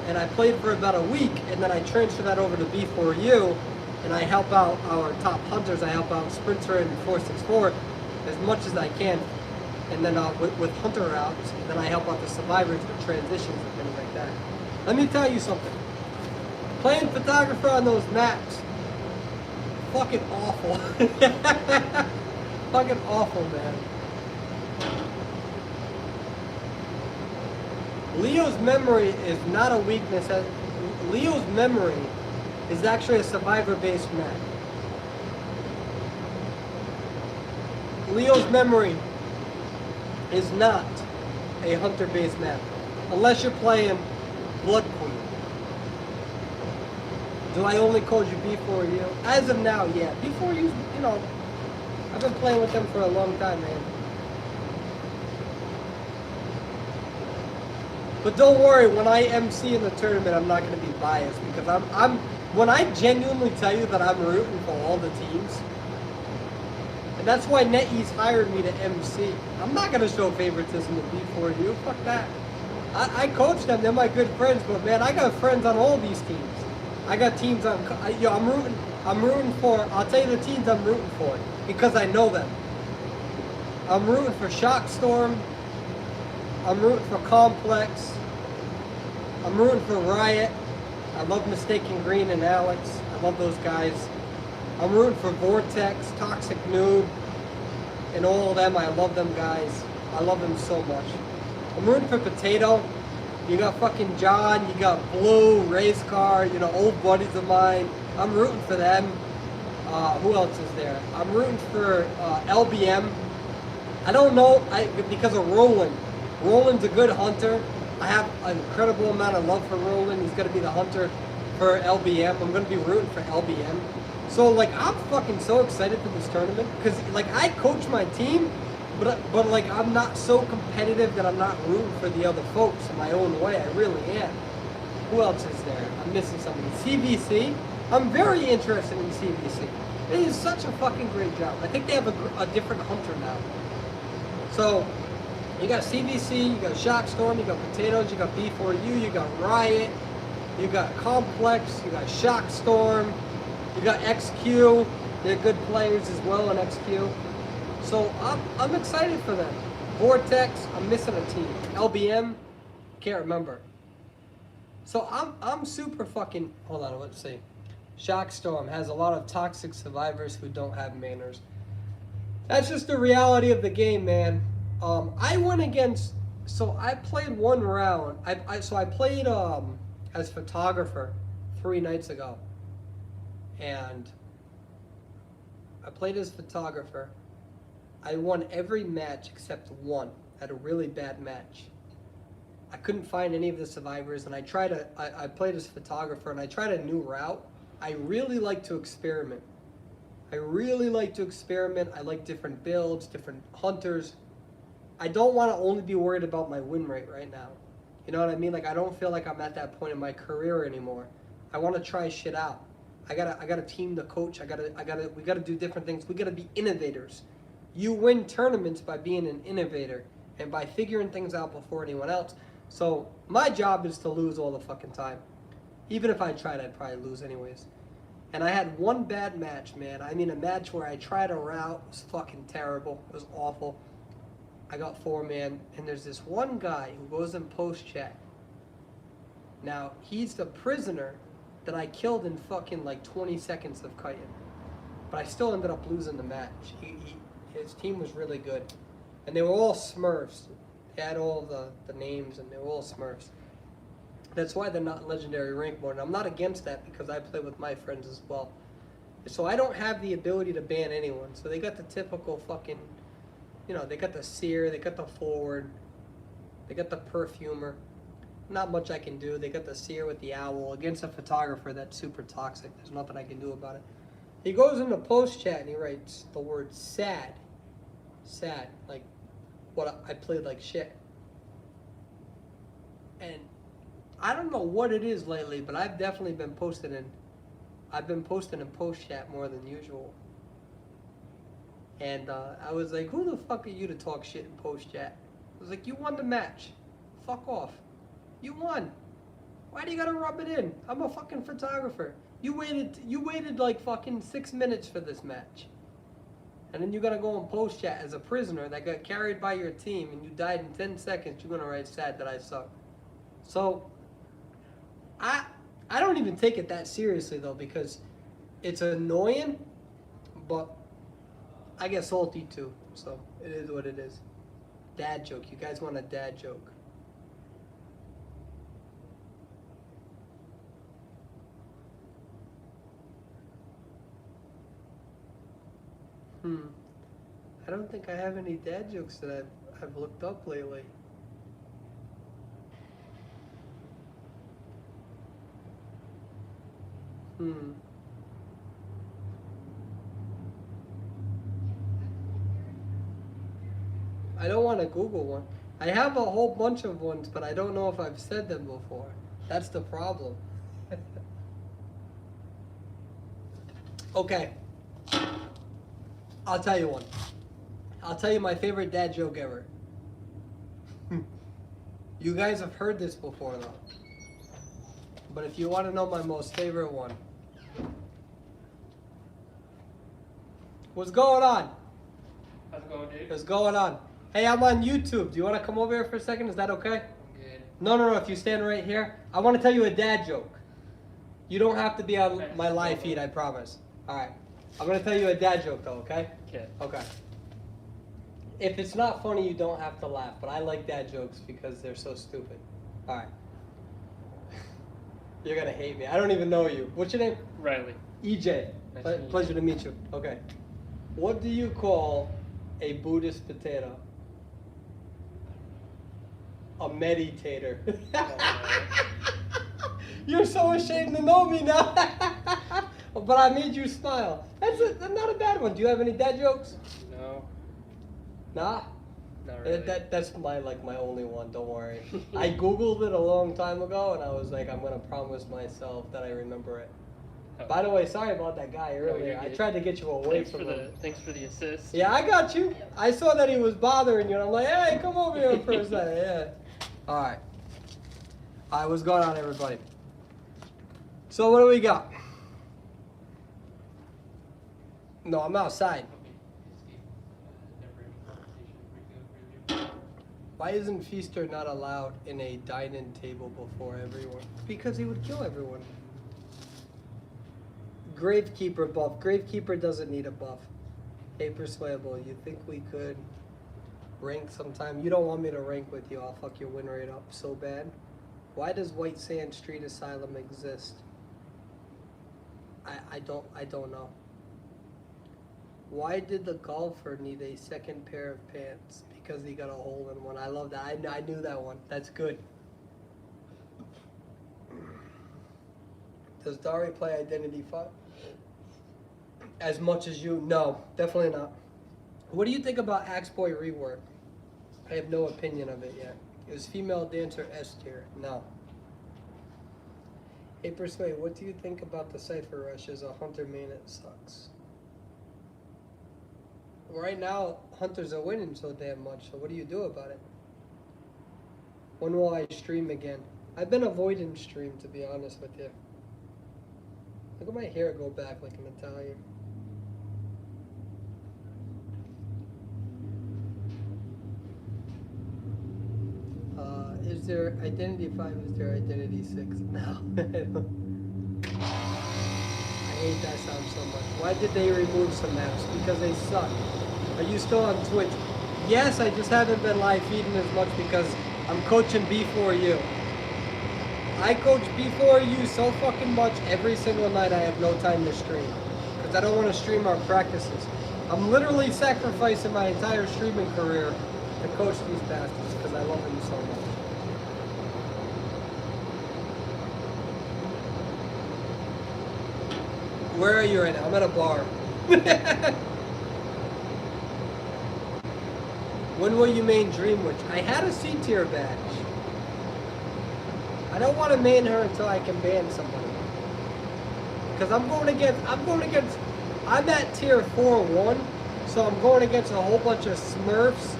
and I played for about a week, and then I transferred that over to B4U, and I help out our top hunters. I help out Sprinter and 464 as much as I can. And then with hunter routes, then I help out the survivors with transitions and things like that. Let me tell you something. Playing photographer on those maps, fucking awful. Fucking awful, man. Leo's memory is not a weakness. Leo's memory is actually a survivor-based map. Leo's memory is not a hunter-based map, unless you're playing Blood Queen. Do I only coach you B4U? As of now, yeah. B4U, you know, I've been playing with them for a long time, man. But don't worry, when I MC in the tournament, I'm not going to be biased, because when I genuinely tell you that I'm rooting for all the teams, and that's why NetEase hired me to MC. I'm not going to show favoritism to B4U. Fuck that. I coach them. They're my good friends. But, man, I got friends on all these teams. I got teams on... I'm rooting for... I'll tell you the teams I'm rooting for because I know them. I'm rooting for Shockstorm. I'm rooting for Complex. I'm rooting for Riot. I love Mistaken Green and Alex. I love those guys. I'm rooting for Vortex, Toxic Noob, and all of them. I love them guys. I love them so much. I'm rooting for Potato. You got fucking John, you got Blue, Race Car, you know, old buddies of mine. I'm rooting for them. Who else is there? I'm rooting for LBM. I don't know, because of Roland. Roland's a good hunter. I have an incredible amount of love for Roland. He's going to be the hunter for LBM. I'm going to be rooting for LBM. So, like, I'm fucking so excited for this tournament because, like, I coach my team, but like, I'm not so competitive that I'm not rooting for the other folks in my own way. I really am. Who else is there? I'm missing somebody. CVC. I'm very interested in CVC. It is such a fucking great job. I think they have a different hunter now. So, you got CVC, you got Shockstorm, you got Potatoes, you got B4U, you got Riot, you got Complex, you got Shockstorm. You got XQ, they're good players as well in XQ. So I'm excited for them. Vortex, I'm missing a team. LBM, can't remember. So I'm super fucking, hold on, let's see. Shockstorm has a lot of toxic survivors who don't have manners. That's just the reality of the game, man. I went against, so I played one round. I played as photographer 3 nights ago. And I played as photographer. I won every match except one. I had a really bad match. I couldn't find any of the survivors, and I played as photographer, and I tried a new route. I really like to experiment. I like different builds, different hunters. I don't want to only be worried about my win rate right now. You know what I mean? Like, I don't feel like I'm at that point in my career anymore. I want to try shit out. I gotta team the coach. We gotta do different things. We gotta be innovators. You win tournaments by being an innovator and by figuring things out before anyone else. So my job is to lose all the fucking time. Even if I tried, I'd probably lose anyways. And I had one bad match, man. I mean, a match where I tried a route. It was fucking terrible. It was awful. I got 4-man, and there's this one guy who goes in post chat. Now, he's the prisoner that I killed in fucking like 20 seconds of kiting. But I still ended up losing the match. His team was really good. And they were all Smurfs. They had all the names, and they were all Smurfs. That's why they're not in Legendary Rank mode. And I'm not against that because I play with my friends as well. So I don't have the ability to ban anyone. So they got the typical fucking, you know, they got the Seer, they got the Forward, they got the Perfumer. Not much I can do. They got the Seer with the Owl against a photographer that's super toxic. There's nothing I can do about it. He goes into post chat and he writes the word sad. Sad. Like, what I played like shit. And I don't know what it is lately, but I've definitely been posting in post chat more than usual. And I was like, who the fuck are you to talk shit in post chat? I was like, you won the match. Fuck off. You won. Why do you gotta rub it in? I'm a fucking photographer. You waited like fucking 6 minutes for this match. And then you're gonna go and post chat as a prisoner that got carried by your team and you died in 10 seconds. You're gonna write sad that I suck. So, I don't even take it that seriously though, because it's annoying, but I get salty too. So it is what it is. Dad joke. You guys want a dad joke? I don't think I have any dad jokes that I've looked up lately. I don't want to Google one. I have a whole bunch of ones, but I don't know if I've said them before. That's the problem. Okay. I'll tell you one. I'll tell you my favorite dad joke ever. You guys have heard this before though. But if you want to know my most favorite one. What's going on? How's it going, dude? What's going on? Hey, I'm on YouTube. Do you want to come over here for a second? Is that okay? I'm good. No. If you stand right here, I want to tell you a dad joke. You don't have to be on my live feed, I promise. All right. I'm going to tell you a dad joke, though, okay? Okay. Okay. If it's not funny, you don't have to laugh, but I like dad jokes because they're so stupid. All right. You're going to hate me. I don't even know you. What's your name? Riley. EJ. Nice to meet you. Pleasure to meet you. Okay. What do you call a Buddhist potato? A meditator. You're so ashamed to know me now. But I made you smile. That's not a bad one. Do you have any dad jokes? No, Nah. not really. That's my only one. Don't worry. I Googled it a long time ago, and I was like, I'm gonna promise myself that I remember it. Oh. By the way, sorry about that guy earlier. you're I good. tried to get you away from him. Thanks for the assist. Yeah, I got you. I saw that he was bothering you, and I'm like, hey, come over here for a second. Yeah. All right. All right, what's going on, everybody? So what do we got? No, I'm outside. Why isn't Feaster not allowed in a dining table before everyone? Because he would kill everyone. Gravekeeper buff. Gravekeeper doesn't need a buff. Hey, Persuadable, you think we could rank sometime? You don't want me to rank with you. I'll fuck your win rate up so bad. Why does White Sand Street Asylum exist? I don't know. Why did the golfer need a second pair of pants? Because he got a hole in one. I love that. I knew that one. That's good. Does Dari play Identity 5? As much as you? No, definitely not. What do you think about Axe Boy rework? I have no opinion of it yet. Is female dancer S tier? No. Hey Persuade, what do you think about the Cypher Rush as a Hunter main? It sucks. Right now, Hunters are winning so damn much, so what do you do about it? When will I stream again? I've been avoiding stream, to be honest with you. Look at my hair go back like an Italian. Is there Identity 5? Is there Identity 6? No. I hate that sound so much. Why did they remove some maps? Because they suck. Are you still on Twitch? Yes, I just haven't been live feeding as much because I'm coaching B4U. I coach B4U so fucking much every single night I have no time to stream. Because I don't want to stream our practices. I'm literally sacrificing my entire streaming career to coach these bastards because I love them so much. Where are you right now? I'm at a bar. When will you main Dream Witch? I had a C tier badge. I don't want to main her until I can ban somebody. Because I'm at tier 4-1, so I'm going against a whole bunch of Smurfs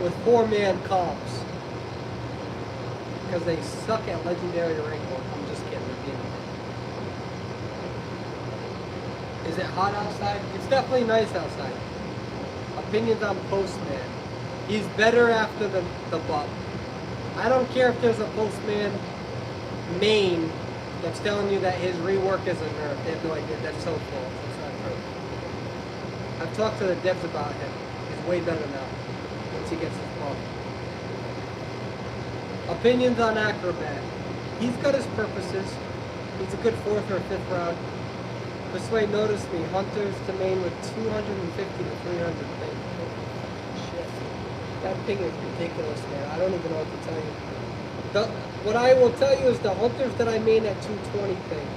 with 4-man comps. because they suck at legendary rank mode. I'm just kidding. Is it hot outside? It's definitely nice outside. Opinions on Postman. He's better after the buff. I don't care if there's a Postman main that's telling you that his rework is a nerf. They have no idea. That's so false. It's not true. I've talked to the devs about him. He's way better now once he gets his buff. Opinions on Acrobat. He's got his purposes. He's a good 4th or 5th round. This way, notice me. Hunters to main with 250 to 300 ping. Shit. That ping is ridiculous, man. I don't even know what to tell you. What I will tell you is the hunters that I main at 220 ping.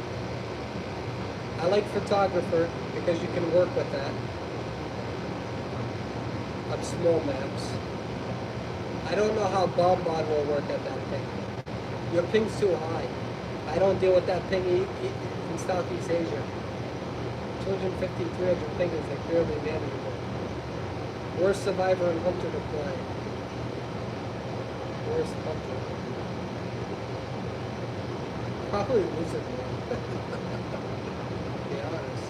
I like photographer because you can work with that on small maps. I don't know how bomb mod will work at that ping. Your ping's too high. I don't deal with that ping in Southeast Asia. 250, 300 ping is like barely manageable. Worst survivor and hunter to play. Worst hunter. Probably wizard, man. To be honest.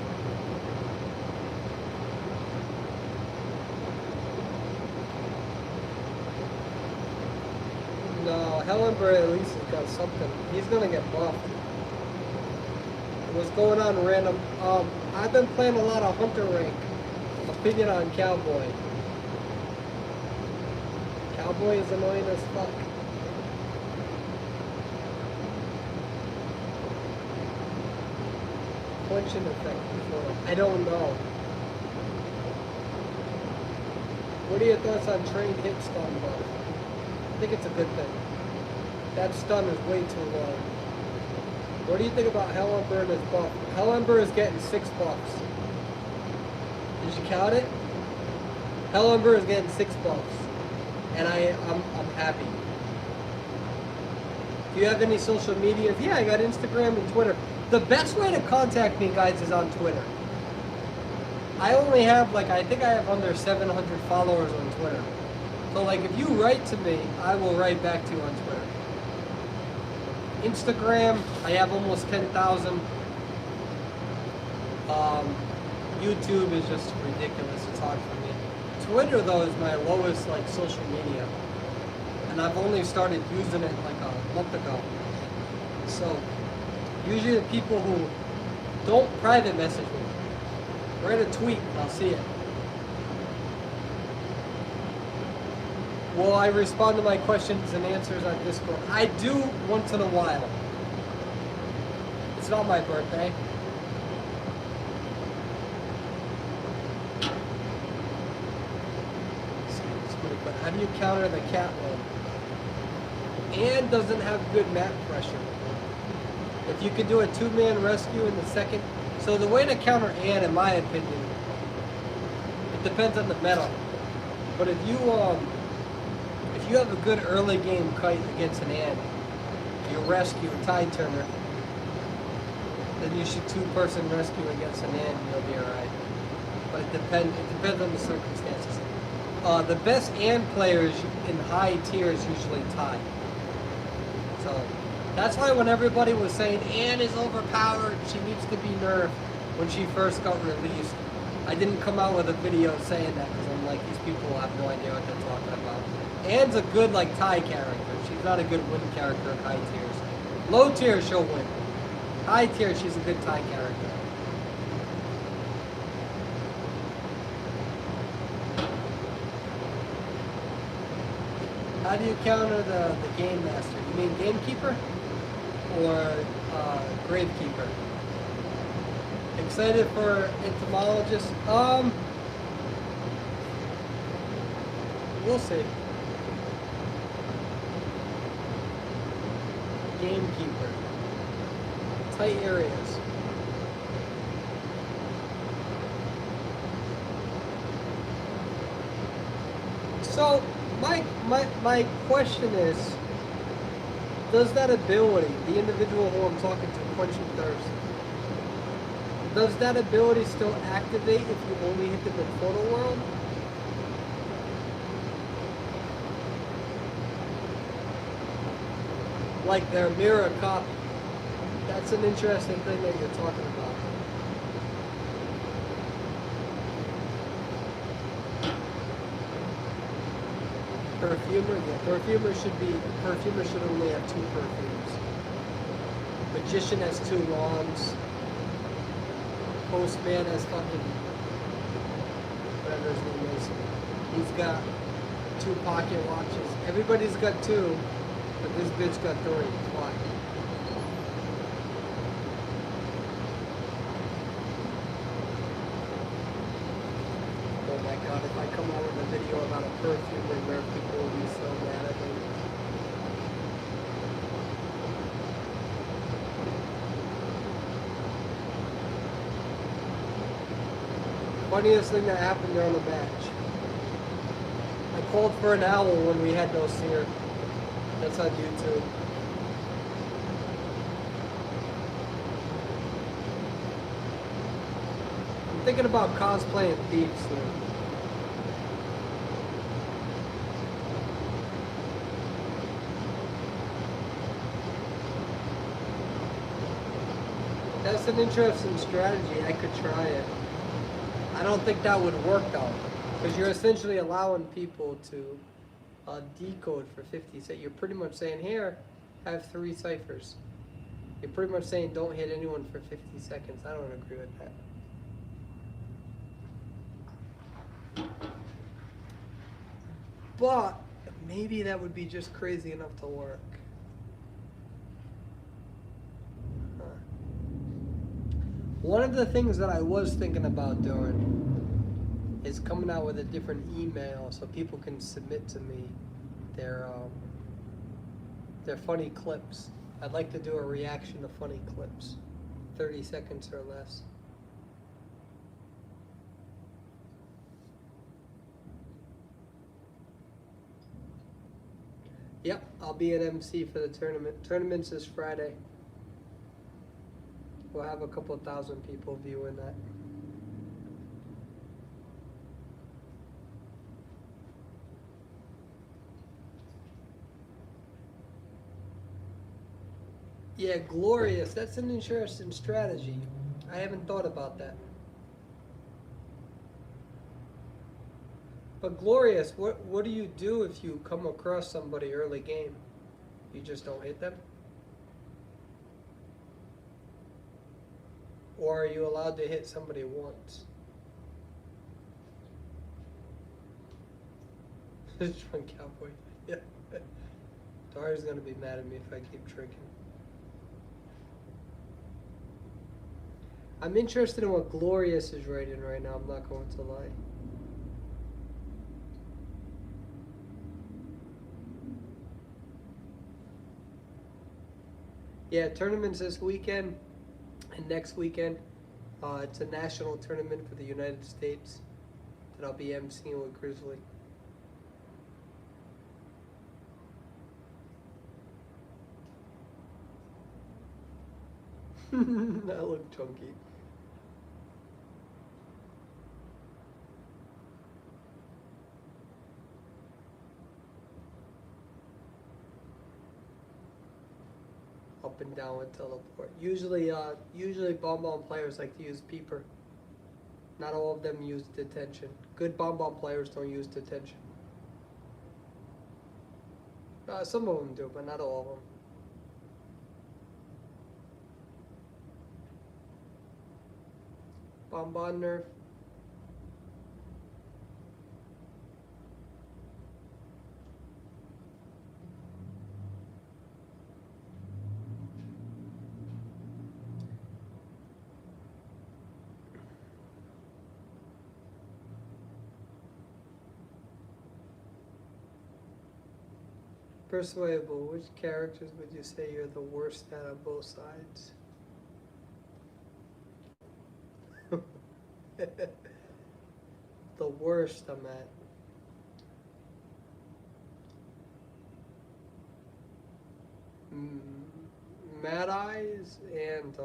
No, Hellenberg at least has got something. He's gonna get buffed. What's going on, random? I've been playing a lot of Hunter rank. Opinion on Cowboy. Cowboy is annoying as fuck. Quenching effect before. I don't know. What are your thoughts on trained hit stun buff? I think it's a good thing. That stun is way too long. What do you think about Hellenberg and his buff? Hellenberg is getting 6 buffs. Did you count it? Hellenberg is getting 6 buffs. And I'm happy. Do you have any social media? Yeah, I got Instagram and Twitter. The best way to contact me, guys, is on Twitter. I only have, I think I have under 700 followers on Twitter. So, if you write to me, I will write back to you on Twitter. Instagram, I have almost 10,000. YouTube is just ridiculous. It's hard for me. Twitter, though, is my lowest, social media. And I've only started using it, a month ago. So, usually the people who don't private message me, write a tweet and I'll see it. Will I respond to my questions and answers on Discord? I do once in a while. It's not my birthday. How do you counter the cat one? And doesn't have good map pressure. If you could do a 2-man rescue in the second. So the way to counter Ann, in my opinion, it depends on the meta. But if you have a good early game kite against an Ann, you rescue a tide turner, then you should 2-person rescue against an Ann and you'll be alright. But it depends on the circumstances. The best Ann players in high tiers usually tie. So that's why when everybody was saying Ann is overpowered, she needs to be nerfed when she first got released, I didn't come out with a video saying that because I'm like, these people have no idea what they're talking about. Ann's a good tie character. She's not a good win character in high tiers. Low tier she'll win. High tier she's a good tie character. How do you counter the game master? You mean gamekeeper or gravekeeper? Excited for entomologist? We'll see. Gamekeeper. Tight areas. So my question is, does that ability, the individual who I'm talking to, Quenching Thirst, does that ability still activate if you only hit them in Photo World? like their mirror copy. That's an interesting thing that you're talking about. Perfumer, yeah, perfumer should only have 2 perfumes. Magician has 2 wands. Postman has fucking whatever his name is. He's got 2 pocket watches. Everybody's got 2, but this bitch got 3. Why? Oh my god, if I come out with a video about a perfume and nerf, people will be so mad at me. Funniest thing that happened during the match. I called for an owl when we had no seer. That's on YouTube. I'm thinking about cosplaying Thieves soon. That's an interesting strategy. I could try it. I don't think that would work though, because you're essentially allowing people to decode for 50 cents. You're pretty much saying, here, have 3 ciphers. You're pretty much saying, don't hit anyone for 50 seconds. I don't agree with that. But maybe that would be just crazy enough to work. One of the things that I was thinking about doing is coming out with a different email so people can submit to me their funny clips. I'd like to do a reaction to funny clips, 30 seconds or less. Yep, I'll be at MC for the tournament. Tournament's this Friday. We'll have a couple 1,000 people viewing that. Yeah, glorious. That's an interesting strategy. I haven't thought about that. But glorious, what do you do if you come across somebody early game? You just don't hit them? Or are you allowed to hit somebody once? Drunk cowboy. Yeah. Dari's gonna be mad at me if I keep drinking. I'm interested in what Glorious is writing right now, I'm not going to lie. Yeah, tournaments this weekend and next weekend. It's a national tournament for the United States that I'll be emceeing with Grizzly. I look chunky. Up and down with teleport. Usually Bomb players like to use Peeper. Not all of them use detention. Good Bomb players don't use detention. Some of them do, but not all of them. Bomb nerf. Persuadable, which characters would you say you're the worst at on both sides? The worst I'm at. Mad Eyes and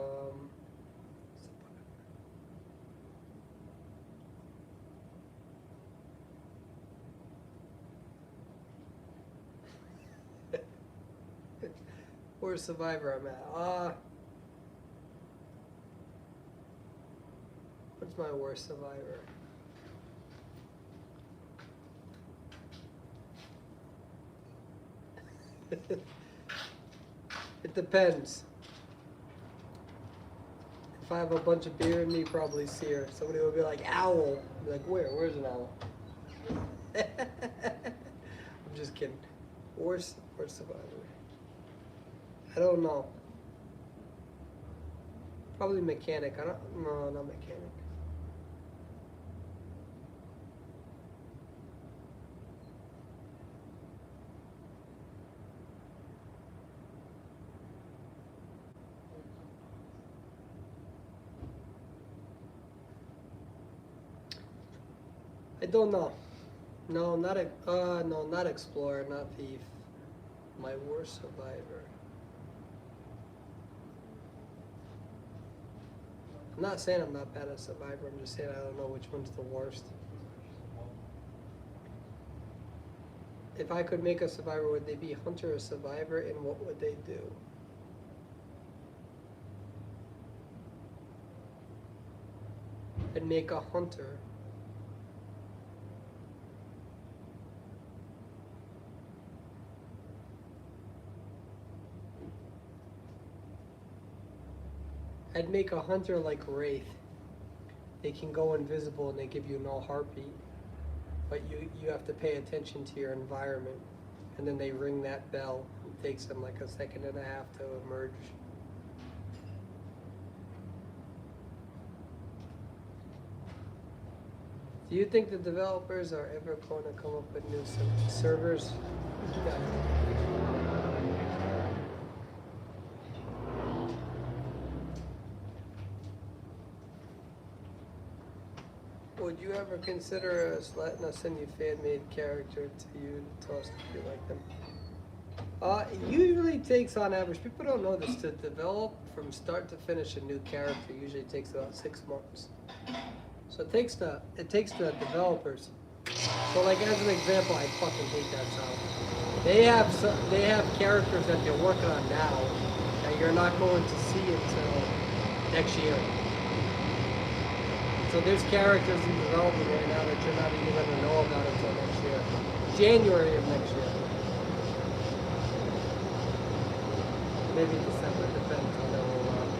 worst survivor I'm at? What's my worst survivor? It depends. If I have a bunch of beer in me, probably seer. Somebody will be like, owl. I'll be like, where? Where's an owl? I'm just kidding. Worst survivor. I don't know. Probably mechanic. No, not mechanic. I don't know. No, not explorer, not thief. My worst survivor. I'm not saying I'm not bad at survivor. I'm just saying I don't know which one's the worst. If I could make a survivor, would they be hunter or survivor, and what would they do? I'd make a hunter. I'd make a hunter like Wraith. They can go invisible and they give you no heartbeat. But you have to pay attention to your environment. And then they ring that bell. It takes them like a second and a half to emerge. Do you think the developers are ever going to come up with new servers? Yeah. Would you ever consider us letting us send you fan-made character to you to tell us if you like them? It usually takes, on average, people don't know this, to develop from start to finish a new character usually takes about 6 months. So it takes the developers. So like as an example, I fucking hate that sound. They have characters that they're working on now that you're not going to see until next year. So there's characters in development right now that you're not even going to know about until next year. January of next year. Maybe December, depends on their rollout.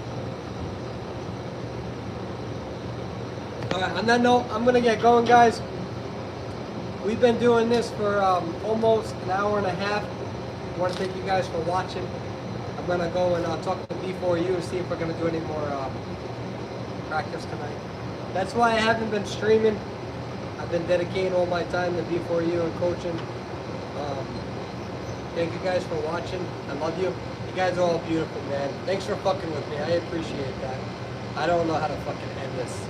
Alright, on that note, I'm going to get going, guys. We've been doing this for almost an hour and a half. I want to thank you guys for watching. I'm going to go and talk to B4U and see if we're going to do any more practice tonight. That's why I haven't been streaming. I've been dedicating all my time to B4U and coaching. Thank you guys for watching. I love you. You guys are all beautiful, man. Thanks for fucking with me. I appreciate that. I don't know how to fucking end this.